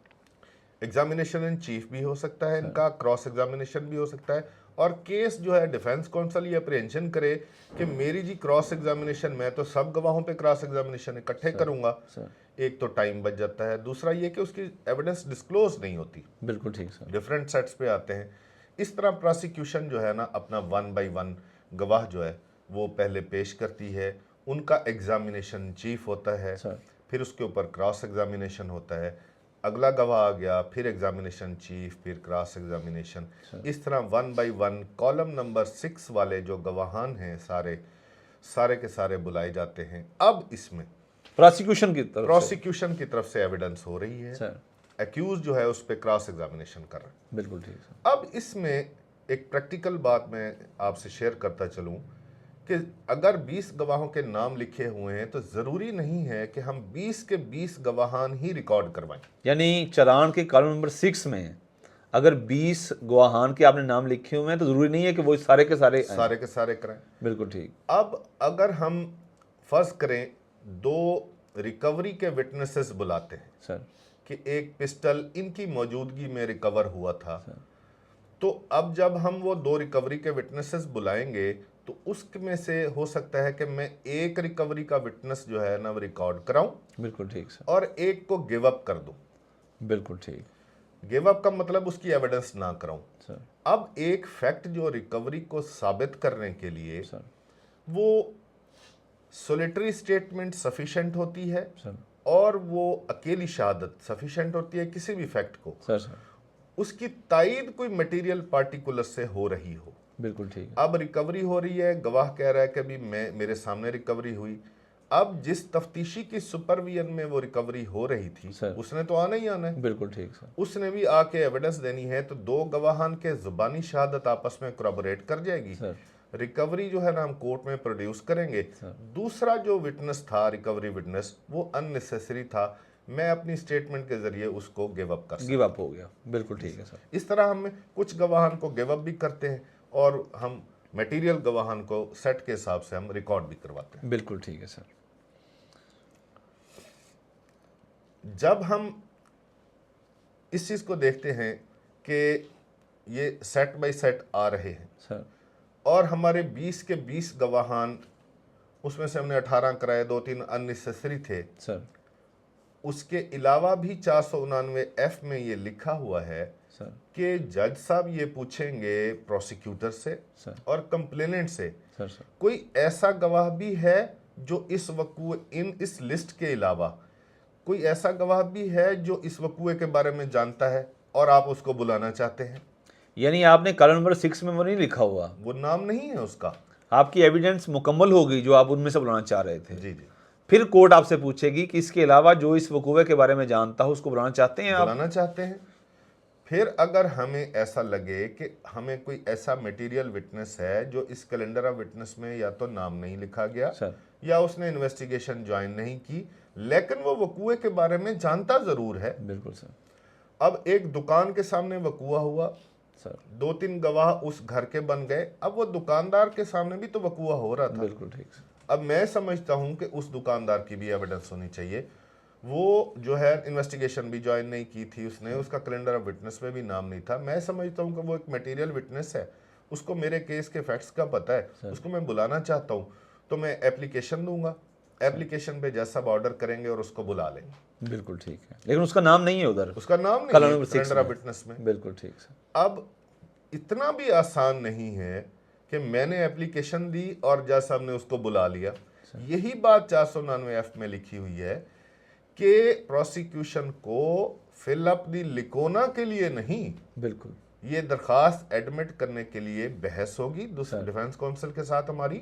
एग्जामिनेशन इन चीफ भी हो सकता है इनका, क्रॉस एग्जामिनेशन भी हो सकता है, और केस जो है डिफेंस काउंसिल ये अप्रीहेंशन करे कि मेरी जी क्रॉस एग्जामिनेशन, मैं तो सब गवाहों पे क्रॉस एग्जामिनेशन इकट्ठे करूंगा, सर एक तो टाइम बच जाता है, दूसरा ये कि उसकी एविडेंस डिस्क्लोज नहीं होती, बिल्कुल ठीक सर। डिफरेंट सेट्स पे आते हैं। इस तरह प्रोसिक्यूशन जो है ना अपना 1 by 1 गवाह जो है वो पहले पेश करती है, उनका एग्जामिनेशन चीफ होता है, सर फिर उसके ऊपर क्रॉस एग्जामिनेशन होता है, अगला गवाह आ गया, फिर एग्जामिनेशन चीफ, फिर क्रॉस एग्जामिनेशन। इस तरह 1 by 1 कॉलम नंबर 6 वाले जो गवाहान हैं सारे के सारे बुलाए जाते हैं। अब इसमें प्रोसिक्यूशन की तरफ से प्रोसिक्यूशन की तरफ से एविडेंस हो रही है, सर एक्यूज जो है उस पर क्रॉस एग्जामिनेशन कर रहा है। बिल्कुल ठीक सर। अब इसमें एक प्रैक्टिकल बात मैं आपसे शेयर करता चलूं कि अगर 20 गवाहों के नाम लिखे हुए हैं तो ज़रूरी नहीं है कि हम 20 के 20 गवाहान ही रिकॉर्ड करवाएं। यानी चालान के कॉलम नंबर 6 में अगर 20 गवाहान के आपने नाम लिखे हुए हैं तो जरूरी नहीं है कि वो सारे के सारे सारे के सारे कराएं। बिल्कुल ठीक। अब अगर हम फर्ज करें 2 रिकवरी के विटनेसेस बुलाते हैं सर कि एक पिस्टल इनकी मौजूदगी में रिकवर हुआ था, तो अब जब हम वो 2 रिकवरी के विटनेसेस बुलाएंगे तो उसमें से हो सकता है कि मैं एक रिकवरी का विटनेस जो है ना वो रिकॉर्ड कराऊं बिल्कुल ठीक सर। और एक को गिव अप कर दूं। बिल्कुल ठीक गिव अप का मतलब उसकी एविडेंस ना कराऊं। सर। अब एक फैक्ट जो रिकवरी को साबित करने के लिए सर वो सोलिटरी स्टेटमेंट सफिशिएंट होती है सर और वो अकेली शहादत सफिशिएंट होती है किसी भी फैक्ट को, सर उसकी तायीद कोई मटेरियल पार्टिकुलर से हो रही हो। बिल्कुल ठीक है। अब रिकवरी हो रही है, गवाह कह रहा है कि अभी मेरे सामने रिकवरी हुई। अब जिस तफ्तीशी की सुपरविजन में वो रिकवरी हो रही थी सर। उसने तो आना ही आना है, बिल्कुल ठीक सर। उसने भी आके एविडेंस देनी है, तो 2 गवाहान के जुबानी शहादत आपस में कोरबोरेट कर जाएगी। सर रिकवरी जो है ना हम कोर्ट में प्रोड्यूस करेंगे। दूसरा जो विटनेस था रिकवरी विटनेस वो अननेसेसरी था, मैं अपनी स्टेटमेंट के जरिए उसको गिव अप कर सकता। गिव अप हो गया। बिल्कुल ठीक है सर। इस तरह हम कुछ गवाहान को गिव अप भी करते हैं और हम मटेरियल गवाहान को सेट के हिसाब से हम रिकॉर्ड भी करवाते हैं। बिल्कुल ठीक है सर। जब हम इस चीज को देखते हैं कि ये सेट बाय सेट आ रहे हैं सर और हमारे 20 के 20 गवाहान, उसमें से हमने 18 कराए, 2-3 अननेसेसरी थे। सर उसके अलावा भी 499F में ये लिखा हुआ है सर कि जज साहब ये पूछेंगे प्रोसिक्यूटर से सर और कंप्लेनेंट से सर सर कोई ऐसा गवाह भी है जो इस लिस्ट के अलावा कोई ऐसा गवाह भी है जो इस वकूए के बारे में जानता है और आप उसको बुलाना चाहते हैं। यानी आपने कॉलम नंबर 6 में वो नहीं लिखा हुआ, वो नाम नहीं है उसका। आपकी एविडेंस मुकम्मल हो गई जो आप उनमें से बुलाना चाह रहे थे। जी जी। फिर कोर्ट आपसे पूछेगी कि इसके अलावा जो इस वकूवे के बारे में जानता हो उसको बुलाना चाहते हैं आप? बुलाना चाहते हैं। फिर अगर हमें ऐसा लगे कि हमें कोई ऐसा मटेरियल विटनेस है जो इस कैलेंडर ऑफ विटनेस में या तो नाम नहीं लिखा गया सर या उसने इन्वेस्टिगेशन ज्वाइन नहीं की, लेकिन वो वकूए के बारे में जानता जरूर है। बिल्कुल सर। अब एक दुकान के सामने वकूआ हुआ सर 2-3 गवाह उस घर के बन गए, अब वो दुकानदार के सामने भी तो वकूआ हो रहा था। बिल्कुल ठीक सर। अब मैं समझता हूं कि उस दुकानदार की भी एविडेंस होनी चाहिए। वो जो है इन्वेस्टिगेशन भी ज्वाइन नहीं की थी उसने, उसका कैलेंडर ऑफ विटनेस में भी नाम नहीं था। मैं समझता हूं कि वो एक मटेरियल विटनेस है, उसको मेरे केस के फैक्ट्स का पता है, उसको मैं बुलाना चाहता हूं, तो मैं एप्लीकेशन दूंगा, एप्लीकेशन पे जज साहब ऑर्डर करेंगे और उसको बुला लेंगे। बिल्कुल ठीक है, लेकिन उसका नाम नहीं है उधर, उसका नाम नहीं कॉलम है नंबर 6 कैलेंडर ऑफ में। विटनेस में। बिल्कुल ठीक सर। अब इतना भी आसान नहीं है कि मैंने एप्लीकेशन दी और जज साहब ने उसको बुला लिया। यही बात 499F में लिखी हुई है कि प्रोसिक्यूशन को फिल अप दी लिकोना के लिए नहीं, बिल्कुल ये दरखास्त एडमिट करने के लिए बहस होगी दूसरे डिफेंस काउंसिल के साथ हमारी,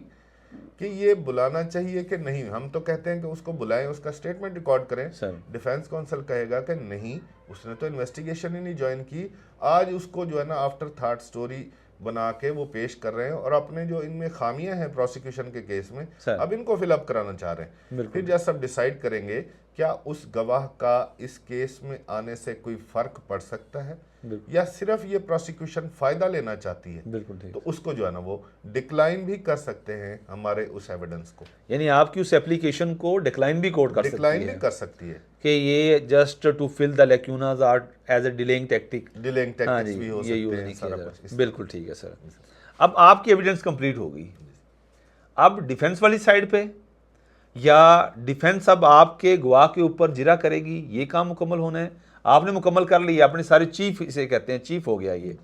कि ये बुलाना चाहिए कि नहीं। हम तो कहते हैं कि उसको बुलाएं, उसका स्टेटमेंट रिकॉर्ड करें। सर डिफेंस काउंसिल कहेगा कि नहीं, उसने तो इन्वेस्टिगेशन ही नहीं ज्वाइन की। आज उसको जो है ना आफ्टर थॉट स्टोरी बना के वो पेश कर रहे हैं और अपने जो इनमें खामियां हैं प्रोसिक्यूशन के केस में, सर अब इनको फिलअप कराना चाह रहे हैं। बिल्कुल फिर जब सब डिसाइड करेंगे क्या उस गवाह का इस केस में आने से कोई फर्क पड़ सकता है बिल्कुल या सिर्फ ये प्रोसिक्यूशन फायदा लेना चाहती है, बिल्कुल ठीक। तो उसको जो है ना वो डिक्लाइन भी कर सकते हैं हमारे उस एविडेंस को, यानी आपकी उस एप्लीकेशन को डिक्लाइन भी कोर्ट कर सकती डिक्लाइन है भी कर सकती है। कि ये just to fill the lacunae or as a delaying tactic. Delaying हाँ टैक्टिक्स जी, भी हो ये यूज सकते हैं, नहीं सारा किया कुछ जा इस रहा। तरह। बिल्कुल ठीक है सर। अब आपकी एविडेंस कंप्लीट हो गई, अब डिफेंस वाली साइड पे या डिफेंस अब आपके गवाह के ऊपर जिरा करेगी, ये काम मुकम्मल होना है। आपने मुकम्मल कर लिया, अपने सारे चीफ, इसे कहते हैं चीफ हो गया ये,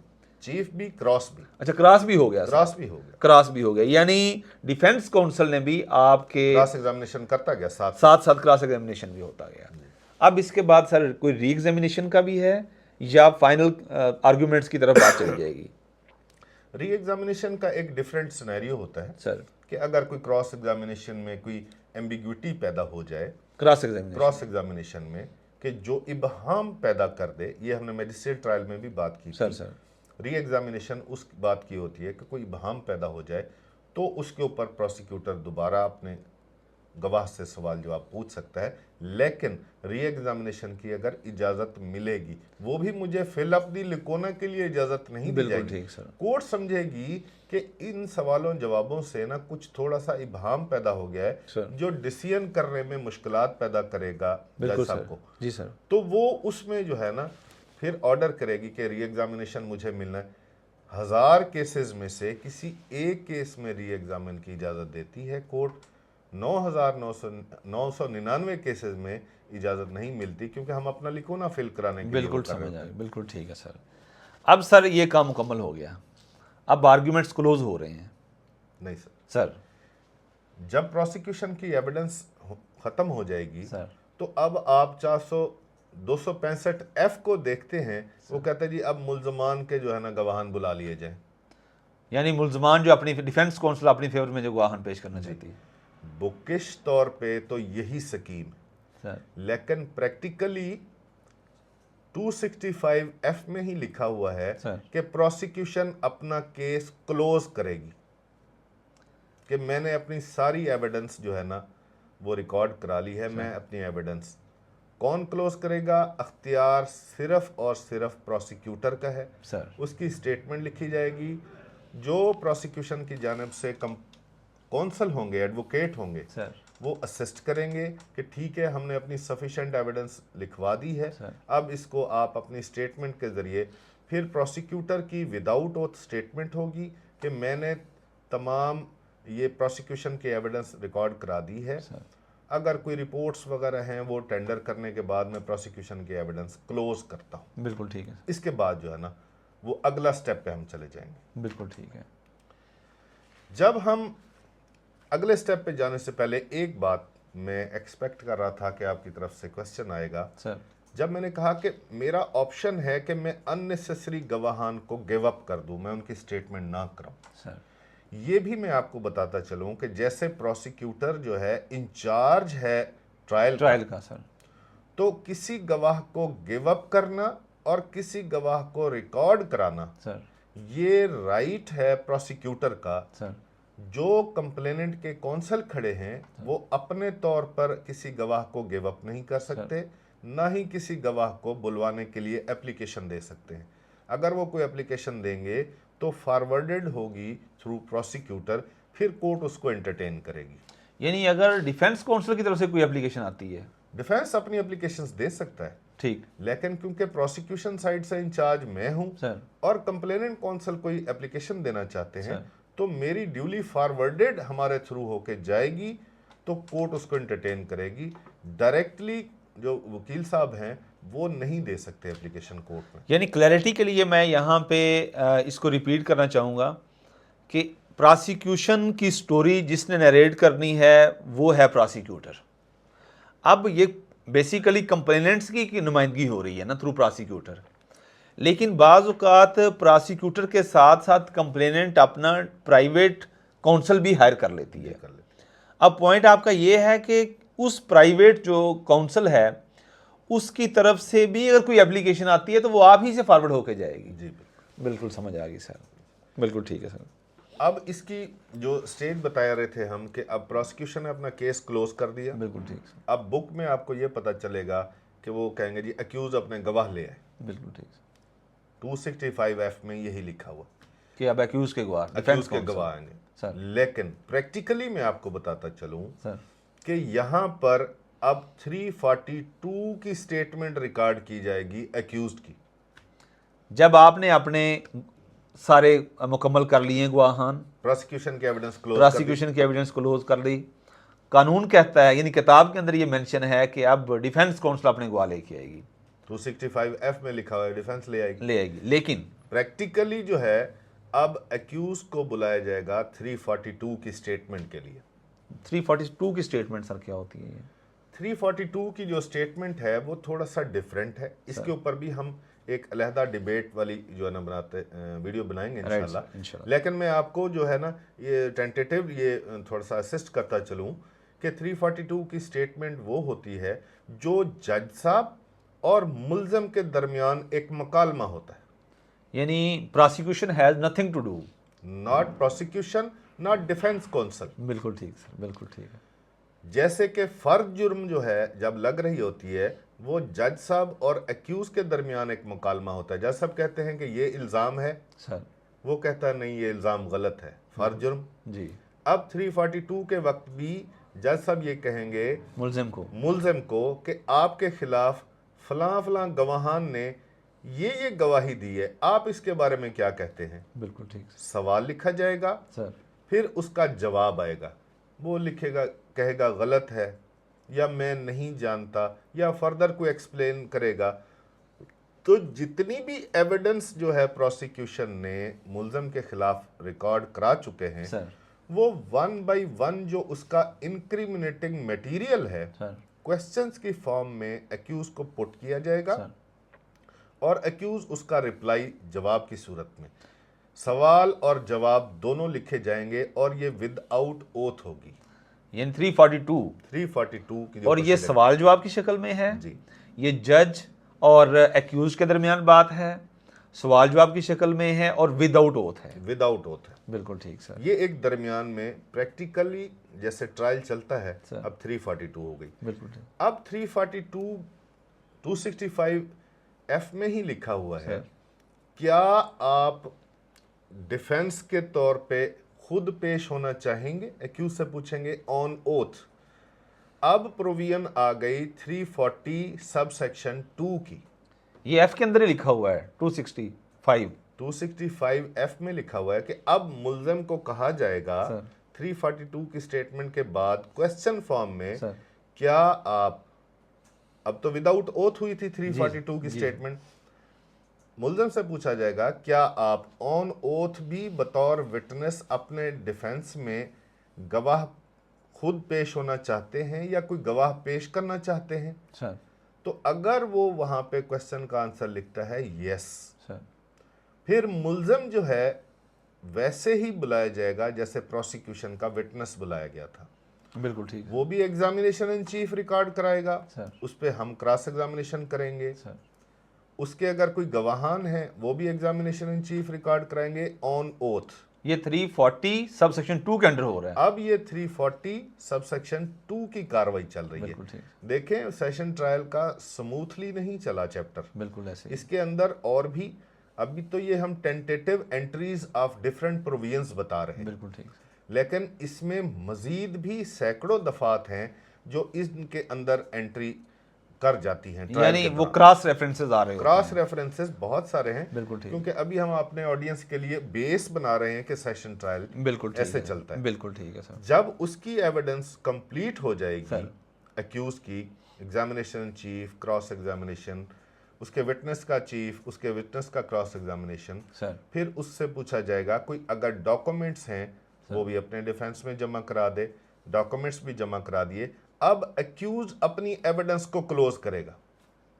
चीफ भी क्रॉस भी, अच्छा क्रॉस भी हो गया, क्रॉस भी हो गया, क्रॉस भी हो गया, यानी डिफेंस काउंसिल ने भी आपके क्रॉस एग्जामिनेशन करता गया साथ साथ साथ क्रॉस एग्जामिनेशन भी होता गया। अब इसके बाद सर कोई री एग्जामिनेशन का भी है या फाइनल आर्ग्यूमेंट्स की तरफ बात चली जाएगी? री एग्जामिनेशन का एक डिफरेंट सिनेरियो होता है सर कि अगर कोई क्रॉस एग्जामिनेशन में कोई एम्बिग्विटी पैदा हो जाए क्रॉस एग्जामिनेशन, क्रॉस एग्जामिनेशन में, कि जो इबहम पैदा कर दे, ये हमने मैजिस्ट्रेट ट्रायल में भी बात की सर थी। सर री एग्जामिनेशन उस बात की होती है कि कोई इबहम पैदा हो जाए तो उसके ऊपर प्रोसिक्यूटर दोबारा अपने गवाह से सवाल जवाब पूछ सकता है, लेकिन री एग्जामिनेशन की अगर इजाज़त मिलेगी, वो भी मुझे फिल दी लिकोना के लिए इजाज़त नहीं दी बिल्कुल जाएगी। ठीक सर। कोर्ट समझेगी कि इन सवालों जवाबों से ना कुछ थोड़ा सा इबहम पैदा हो गया है सर। जो डिसीजन करने में मुश्किलात पैदा करेगा बिल्कुल जज साहब सर, को, जी सर। तो वो उसमें जो है ना फिर ऑर्डर करेगी कि री एग्जामिनेशन मुझे मिलना है। 1000 केसेस में से किसी एक केस में री एग्जामिन की इजाज़त देती है कोर्ट, 9,999 केसेस में इजाज़त नहीं मिलती, क्योंकि हम अपना लिकोना फिल कराने के लिए बिल्कुल वो कर रहे समझ आ होते गया, बिल्कुल ठीक है सर। अब सर ये काम मुकम्मल हो गया, अब आर्ग्यूमेंट्स क्लोज हो रहे हैं। हैं। नहीं सर, सर जब प्रोसिक्यूशन की एविडेंस ख़त्म हो जाएगी सर तो अब आप 265F को देखते हैं। वो कहते हैं जी अब मुल्जमान के जो है ना गवाहान बुला लिए जाएं। यानी मुल्जमान जो अपनी डिफेंस काउंसिल अपनी फेवर में जो गवाहान पेश करना चाहती है बुकिश तौर पे तो यही स्कीम है, सर, लेकिन प्रैक्टिकली 265F में ही लिखा हुआ है सर। कि प्रोसिक्यूशन अपना केस क्लोज करेगी, कि मैंने अपनी सारी एविडेंस जो है ना वो रिकॉर्ड करा ली है, मैं अपनी एविडेंस। कौन क्लोज करेगा? अख्तियार सिर्फ और सिर्फ प्रोसिक्यूटर का है। सर उसकी स्टेटमेंट लिखी जाएगी, जो प्रोसिक्यूशन की जानिब से कौंसल होंगे, एडवोकेट होंगे, सर वो असिस्ट करेंगे कि ठीक है हमने अपनी सफिशेंट एविडेंस लिखवा दी है, सर। अब इसको आप अपनी स्टेटमेंट के ज़रिए, फिर प्रोसिक्यूटर की विदाउट ओथ स्टेटमेंट होगी कि मैंने तमाम ये प्रोसिक्यूशन की एविडेंस रिकॉर्ड करा दी है। सर अगर कोई रिपोर्ट्स वगैरह हैं वो टेंडर करने के बाद मैं प्रोसिक्यूशन की एविडेंस क्लोज करता हूँ। बिल्कुल ठीक है, इसके बाद जो है ना वो अगला स्टेप पे हम चले जाएंगे। बिल्कुल ठीक है। जब हम अगले स्टेप पे जाने से पहले एक बात मैं एक्सपेक्ट कर रहा था कि आपकी तरफ से क्वेश्चन आएगा। सर जब मैंने कहा कि मेरा ऑप्शन है कि मैं अननेसेसरी गवाहान को गिव अप कर दूं, मैं उनकी स्टेटमेंट ना कराऊं, सर ये भी मैं आपको बताता चलूं कि जैसे प्रोसिक्यूटर जो है इंचार्ज है ट्रायल का सर, तो किसी गवाह को गिव अप करना और किसी गवाह को रिकॉर्ड कराना, सर ये राइट है प्रोसिक्यूटर का। सर जो कंप्लेनेंट के कौंसल खड़े हैं वो अपने तौर पर किसी गवाह को गिव अप नहीं कर सकते, ना ही किसी गवाह को बुलवाने के लिए एप्लीकेशन दे सकते हैं। अगर वो कोई एप्लीकेशन देंगे तो फॉरवर्डेड होगी थ्रू प्रोसिक्यूटर, फिर कोर्ट उसको एंटरटेन करेगी। यानी अगर डिफेंस काउंसिल की तरफ से कोई एप्लीकेशन आती है, डिफेंस अपनी एप्लीकेशंस दे सकता है, ठीक, लेकिन क्योंकि प्रोसिक्यूशन साइड से इंचार्ज मैं हूं सर और कंप्लेनेंट कौंसल कोई एप्लीकेशन देना चाहते हैं सर। तो मेरी ड्यूली फॉरवर्डेड हमारे थ्रू होके जाएगी, तो कोर्ट उसको एंटरटेन करेगी। डायरेक्टली जो वकील साहब हैं वो नहीं दे सकते एप्लीकेशन कोर्ट में। यानी क्लैरिटी के लिए मैं यहाँ पे इसको रिपीट करना चाहूँगा कि प्रोसिक्यूशन की स्टोरी जिसने नरेट करनी है वो है प्रोसिक्यूटर। अब ये बेसिकली कंप्लेनेंट्स की नुमाइंदगी हो रही है ना थ्रू प्रोसिक्यूटर, लेकिन बाज़ औक़ात प्रोसिक्यूटर के साथ साथ कंप्लेनेंट अपना प्राइवेट काउंसिल भी हायर कर लेती है। कर लेते अब पॉइंट आपका ये है कि उस प्राइवेट जो काउंसिल है उसकी तरफ से भी अगर कोई एप्लीकेशन आती है तो वो आप ही से फॉरवर्ड होके जाएगी। जी बिल्कुल समझ आ गई सर, बिल्कुल ठीक है सर। अब इसकी जो स्टेज बता रहे थे हम कि अब प्रोसिक्यूशन ने अपना केस क्लोज कर दिया। बिल्कुल ठीक सर। अब बुक में आपको ये पता चलेगा कि वो कहेंगे जी अक्यूज अपने गवाह ले आए। बिल्कुल ठीक सर। 265F में यही लिखा हुआ कि अब एक्यूज के गवाह, अक्यूज के गवाह आएंगे सर। लेकिन प्रैक्टिकली मैं आपको बताता चलूं सर कि यहाँ पर अब 342 की स्टेटमेंट रिकॉर्ड की जाएगी अक्यूज्ड की। जब आपने अपने सारे मुकम्मल कर लिए गवाहान, प्रोसिक्यूशन के एविडेंस क्लोज प्रोसिक्यूशन की एविडेंस क्लोज कर ली, कानून कहता है यानी किताब के अंदर ये मेंशन है कि अब डिफेंस काउंसिल अपने गवाह लेके आएगी। 265F में लिखा हुआ है डिफेंस ले आएगी। लेकिन प्रैक्टिकली जो है अब अक्यूज को बुलाया जाएगा 342 की स्टेटमेंट के लिए। 342 की स्टेटमेंट सर क्या होती है? 342 की जो स्टेटमेंट है वो थोड़ा सा डिफरेंट है। इसके ऊपर भी हम एक अलहदा डिबेट वाली जो है ना बनाते वीडियो बनाएंगे इंशाल्लाह। लेकिन मैं आपको जो है ना ये टेंटेटिव ये थोड़ा सा असिस्ट करता चलूँ कि 342 की स्टेटमेंट वो होती है जो जज साहब और मुल्ज़म के दरमियान एक मुकालमा होता है। यानी prosecution has nothing to do, not prosecution not defence counsel. बिल्कुल ठीक सर, बिल्कुल ठीक है। जैसे कि फर्ज जुर्म जो है जब लग रही होती है वो जज साहब और अक्यूज के दरमियान एक मुकालमा होता है। जज साहब कहते हैं कि ये इल्ज़ाम है सर, वो कहता है नहीं ये इल्ज़ाम गलत है, फर्ज जुर्म जी। अब 342 के वक्त भी जज साहब ये कहेंगे मुल्ज़िम को कि आपके खिलाफ फलां फलां गवाहान ने ये गवाही दी है, आप इसके बारे में क्या कहते हैं। बिल्कुल ठीक। सवाल लिखा जाएगा सर, फिर उसका जवाब आएगा, वो लिखेगा कहेगा गलत है या मैं नहीं जानता या फर्दर को एक्सप्लेन करेगा। तो जितनी भी एविडेंस जो है प्रोसिक्यूशन ने मुल्ज़िम के खिलाफ रिकॉर्ड करा चुके हैं सर, वो 1 बाय 1 जो उसका इंक्रिमिनेटिंग मटेरियल है क्वेश्चंस की फॉर्म में अक्यूज को पुट किया जाएगा सर, और अक्यूज उसका रिप्लाई जवाब की सूरत में, सवाल और जवाब दोनों लिखे जाएंगे और ये विदाउट ओथ होगी। यानी 342 की और ये सवाल जवाब की शक्ल में है जी। ये जज और एक्यूज के दरमियान बात है, सवाल जवाब की शक्ल में है और विदाउट ओथ है। बिल्कुल ठीक सर। ये एक दरमियान में प्रैक्टिकली जैसे ट्रायल चलता है सर। अब 342 हो गई। बिल्कुल ठीक। अब 342 265F में ही लिखा हुआ है सर। क्या आप डिफेंस के तौर पे खुद पेश होना चाहेंगे, एक्यूज से पूछेंगे ऑन ओथ। अब प्रोविजन आ गई 340 सब सेक्शन 2 की। ये एफ के अंदर ही लिखा हुआ है 265F में लिखा हुआ है कि अब मुल्ज़िम को कहा जाएगा 342 की स्टेटमेंट के बाद क्वेश्चन फॉर्म में क्या आप, अब तो विदाउट ओथ हुई थी 342 की स्टेटमेंट, मुल्ज़िम से पूछा जाएगा क्या आप ऑन ओथ भी बतौर विटनेस अपने डिफेंस में गवाह खुद पेश होना चाहते हैं या कोई गवाह पेश करना चाहते हैं सर। तो अगर वो वहां पे क्वेश्चन का आंसर लिखता है यस सर, फिर मुल्ज़िम जो है वैसे ही बुलाया जाएगा जैसे प्रोसिक्यूशन का विटनेस बुलाया गया था। बिल्कुल ठीक। वो भी एग्जामिनेशन इन चीफ रिकॉर्ड कराएगा सर, उस पर हम क्रॉस एग्जामिनेशन करेंगे सर। उसके अगर कोई गवाहान है वो भी एग्जामिनेशन इन चीफ रिकॉर्ड कराएंगे ऑन ओथ। ये 340 सब सेक्शन 2 के अंडर हो रहा है। अब ये 340 सब सेक्शन 2 की कार्रवाई चल रही है। देखें सेशन ट्रायल का स्मूथली नहीं चला चैप्टर, बिल्कुल ऐसे। इसके अंदर और भी अभी तो ये हम tentative entries of different provisions बता रहे हैं, बिल्कुल ठीक। लेकिन इसमें मजीद भी सैकड़ों दफात हैं जो इनके अंदर एंट्री कर जाती हैं, यानी वो क्रॉस रेफरेंसेस आ रहे हैं। क्रॉस रेफरेंसेस बहुत सारे हैं, बिल्कुल ठीक। क्योंकि अभी हम अपने ऑडियंस के लिए बेस बना रहे हैं कि सेशन ट्रायल बिल्कुल ऐसे चलता है, बिल्कुल ठीक है सर। जब उसकी एविडेंस कंप्लीट हो जाएगी अक्यूज की, एग्जामिनेशन चीफ, क्रॉस एग्जामिनेशन, उसके विटनेस का चीफ, उसके विटनेस का क्रॉस एग्जामिनेशन, फिर उससे पूछा जाएगा कोई अगर डॉक्यूमेंट्स हैं वो भी अपने डिफेंस में जमा करा दे, डॉक्यूमेंट्स भी जमा करा दिए। अब अक्यूज अपनी एविडेंस को क्लोज करेगा,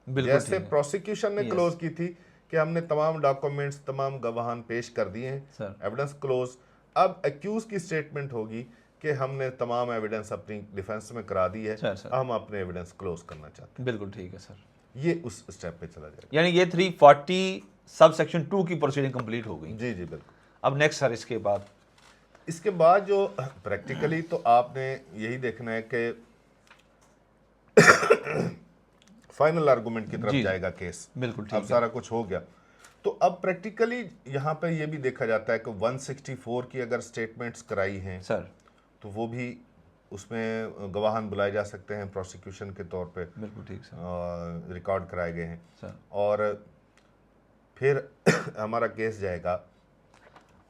जैसे प्रोसिक्यूशन ने क्लोज की थी कि हमने तमाम डॉक्यूमेंट्स, तमाम गवाहान पेश कर दिए हैं, एविडेंस क्लोज। अब एक्यूज की स्टेटमेंट होगी कि हमने तमाम एविडेंस अपनी डिफेंस में करा दी है, सर, सर। हम अपने एविडेंस क्लोज करना चाहते बिल्कुल ठीक है सर। हैं, ये उस स्टेप पे चला जाएगा। यानी ये 340 सब सेक्शन 2 की प्रोसीडिंग कंप्लीट हो गई। जी जी बिल्कुल। अब नेक्स्ट सर इसके बाद जो प्रैक्टिकली तो आपने यही देखना है कि फाइनल आर्गुमेंट की तरफ जी, जाएगा केस। बिल्कुल अब ठीक है सारा कुछ हो गया, तो अब प्रैक्टिकली यहाँ पे ये भी देखा जाता है कि 164 की अगर स्टेटमेंट्स कराई हैं सर। तो वो भी उसमें गवाहान बुलाए जा सकते हैं प्रोसिक्यूशन के तौर पे, बिल्कुल ठीक सर। रिकॉर्ड कराए गए हैं सर। और फिर हमारा केस जाएगा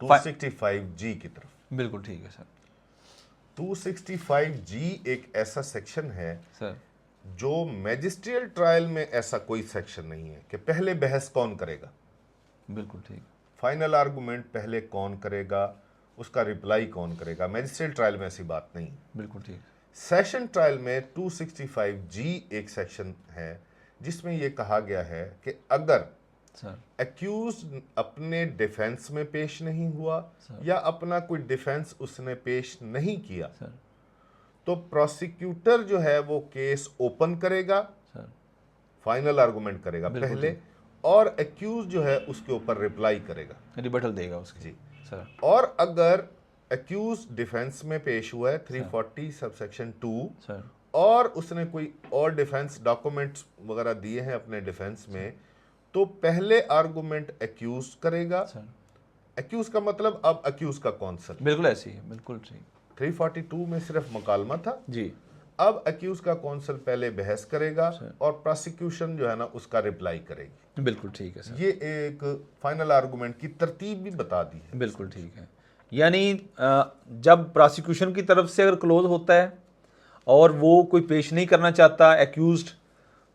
265G की तरफ। बिल्कुल ठीक है सर। 265G एक ऐसा सेक्शन है सर। जो मैजिस्ट्रियल ट्रायल में ऐसा कोई सेक्शन नहीं है कि पहले बहस कौन करेगा, बिल्कुल ठीक। फाइनल आर्गुमेंट पहले कौन करेगा, उसका रिप्लाई कौन करेगा। मैजिस्ट्रेट ट्रायल में ऐसी बात नहीं। बिल्कुल ठीक। सेशन ट्रायल में 265G एक सेक्शन है जिसमें यह कहा गया है कि अगर सर एक्यूज अपने डिफेंस में पेश नहीं हुआ या अपना कोई डिफेंस उसने पेश नहीं किया सर तो प्रोसिक्यूटर जो है वो केस ओपन करेगा, सर फाइनल आर्गुमेंट करेगा पहले, और एक्यूज जो है उसके ऊपर रिप्लाई करेगा, रिबटल देगा उसकी। जी सर। और अगर एक्यूज डिफेंस में पेश हुआ है 340 सबसेक्शन 2 सर और उसने कोई और डिफेंस डॉक्यूमेंट्स वगैरह दिए हैं अपने डिफेंस में, तो पहले आर्गुमेंट एक्यूज करेगा। सर एक्यूज का मतलब अब एक्यूज का कौंसल, बिल्कुल ऐसी है, बिल्कुल ठीक। 342 में सिर्फ मुकालमा था जी। अब एक्यूज का कौंसल पहले बहस करेगा और प्रोसिक्यूशन जो है ना उसका रिप्लाई करेगी। बिल्कुल ठीक है सर। ये एक फाइनल आर्गुमेंट की तरतीब भी बता दी है। बिल्कुल ठीक है। यानी जब प्रोसिक्यूशन की तरफ से अगर क्लोज होता है और वो कोई पेश नहीं करना चाहता एक्यूज्ड,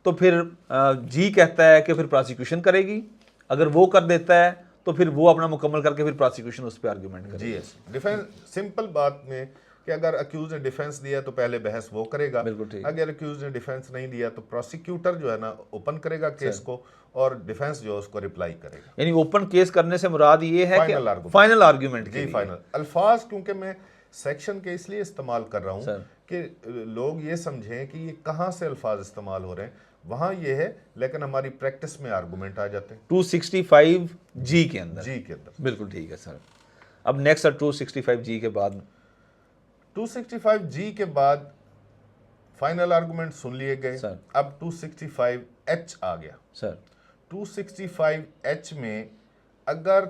तो फिर जी कहता है कि फिर प्रोसिक्यूशन करेगी। अगर वो कर देता है तो फिर वो अपना मुकम्मल करके फिर प्रोसिक्यूशन उस पर आर्ग्यूमेंट करेगी। जी यस, डिफेंस सिंपल बात में कि अगर अक्यूज ने डिफेंस दिया तो पहले बहस वो करेगा। बिल्कुल ठीक। अगर अक्यूज ने डिफेंस नहीं दिया तो प्रोसिक्यूटर जो है ना ओपन करेगा केस को और डिफेंस जो है उसको रिप्लाई करेगा। यानी ओपन केस करने से मुराद ये है कि फाइनल आर्ग्यूमेंट के लिए। फाइनल अल्फाज क्योंकि मैं सेक्शन के इसलिए इस्तेमाल कर रहा हूँ कि लोग ये समझें कि ये कहाँ से अल्फाज इस्तेमाल हो रहे हैं, वहाँ ये है, लेकिन हमारी प्रैक्टिस में आर्गुमेंट आ जाते हैं 265G के अंदर। जी के अंदर। बिल्कुल ठीक है सर। अब नेक्स्ट सर 265G के बाद 265G के बाद फाइनल आर्गुमेंट सुन लिए गए। अब 265H आ गया सर। 265H में अगर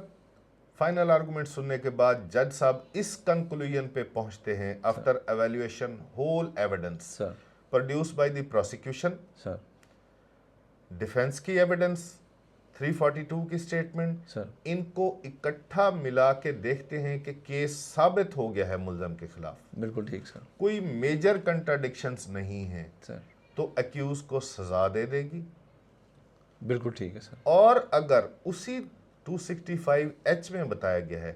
फाइनल आर्गुमेंट सुनने के बाद जज साहब इस कंक्लूजन पे पहुंचते हैं after evaluation whole evidence produce by the prosecution, sir defence की एविडेंस, 342 की स्टेटमेंट, सर इनको इकट्ठा मिला के देखते हैं कि केस साबित हो गया है मुल्जम के खिलाफ। बिल्कुल ठीक सर। कोई मेजर कंट्राडिक्शंस नहीं है सर तो एक्यूज को सजा दे देगी। बिल्कुल ठीक है सर। और अगर उसी 265H में बताया गया है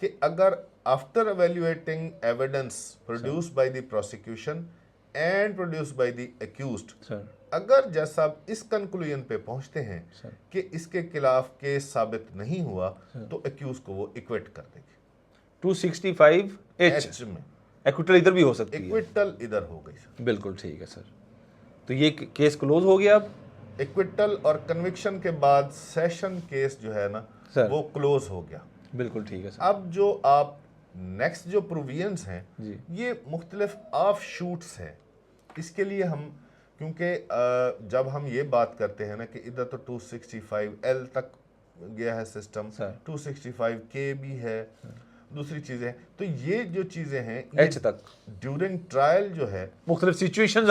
कि अगर after evaluating evidence produced by the prosecution and produced by the accused, अगर जज साहब इस कंक्लूजन पे पहुंचते हैं कि इसके खिलाफ केस साबित नहीं हुआ तो एक्यूज को वो इक्विट कर देंगे। 265H में एक्विटल इधर भी हो सकती है। इक्विटल इधर हो गई सर। बिल्कुल ठीक है सर। तो ये केस क्लोज हो गया। अब इक्विटल और कन्विक्शन के बाद सेशन केस जो है ना वो क्लोज हो गया। बिल्कुल ठीक है सर। अब जो आप नेक्स्ट जो प्रोविजंस हैं जी, ये मुख्तलिफ ऑफ शूट्स हैं। इसके लिए हम क्योंकि जब हम ये बात करते हैं ना कि इधर तो 265L तक गया है सिस्टम, 265K भी है, दूसरी चीजें, तो ये जो चीजें हैं H तक ड्यूरिंग ट्रायल जो है मुख्तलिफ सिचुएशंस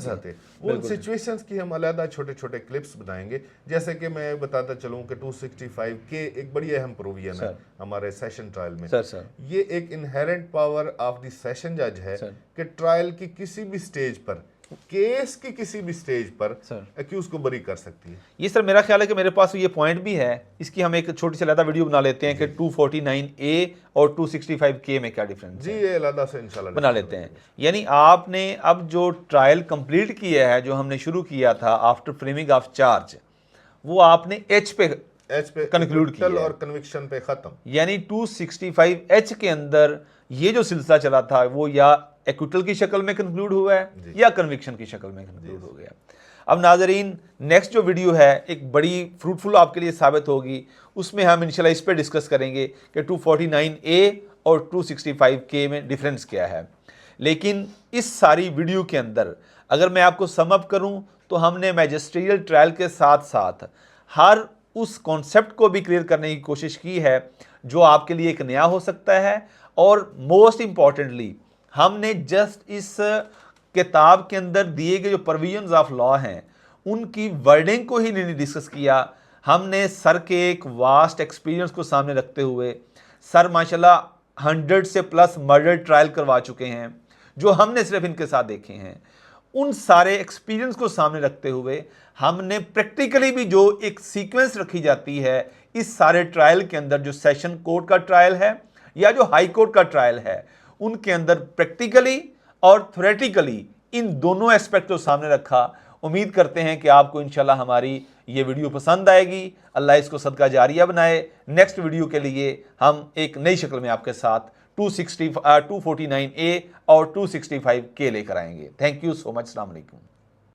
आते हैं, वो सिचुएशंस की हम अलग छोटे छोटे क्लिप्स बनाएंगे। जैसे कि मैं बताता चलूं कि 265K एक बड़ी अहम प्रोविजन है हमारे सेशन ट्रायल में। सर ये एक inherent power of the session जज है कि ट्रायल की किसी भी स्टेज पर, केस की किसी भी स्टेज पर एक्यूज को बरी कर सकती है। ये सर मेरा ख्याल है कि मेरे पास ये पॉइंट भी है, इसकी हम एक छोटी सी अलग वीडियो बना लेते हैं कि 249A और 265K में क्या डिफरेंस जी, ये अलग से इंशाल्लाह बना लेते हैं। यानी आपने अब जो ट्रायल कंप्लीट किया है, जो हमने शुरू किया था आफ्टर फ्रेमिंग ऑफ चार्ज, वो आपने H पे एच पे conclude किया acquittal है। और कन्विक्शन पे खत्म। यानी 265H के अंदर ये जो सिलसिला चला था वो या एक्विटल की शक्ल में कंक्लूड हुआ है या कन्विक्शन की शक्ल में कंक्लूड हो गया। अब नाजरीन, नेक्स्ट जो वीडियो है एक बड़ी फ्रूटफुल आपके लिए साबित होगी, उसमें हम इंशाल्लाह इस पे डिस्कस करेंगे कि 249A और 265K में डिफरेंस क्या है। लेकिन इस सारी वीडियो के अंदर अगर मैं आपको सम अप करूं तो हमने मैजिस्ट्रियल ट्रायल के साथ साथ हर उस कॉन्सेप्ट को भी क्लियर करने की कोशिश की है जो आपके लिए एक नया हो सकता है, और मोस्ट इंपॉर्टेंटली हमने जस्ट इस किताब के अंदर दिए गए जो प्रोविजंस ऑफ लॉ हैं उनकी वर्डिंग को ही नहीं डिस्कस किया। हमने सर के एक वास्ट एक्सपीरियंस को सामने रखते हुए, सर माशाल्लाह 100 से प्लस मर्डर ट्रायल करवा चुके हैं जो हमने सिर्फ इनके साथ देखे हैं, उन सारे एक्सपीरियंस को सामने रखते हुए हमने प्रैक्टिकली भी जो एक सीक्वेंस रखी जाती है इस सारे ट्रायल के अंदर, जो सेशन कोर्ट का ट्रायल है या जो हाई कोर्ट का ट्रायल है, उनके अंदर प्रैक्टिकली और थ्योरेटिकली इन दोनों एस्पेक्ट को सामने रखा। उम्मीद करते हैं कि आपको इंशाल्लाह हमारी ये वीडियो पसंद आएगी। अल्लाह इसको सदका जारिया बनाए। नेक्स्ट वीडियो के लिए हम एक नई शक्ल में आपके साथ 249A और 265K लेकर आएंगे। Thank you so much. अस्सलाम वालेकुम।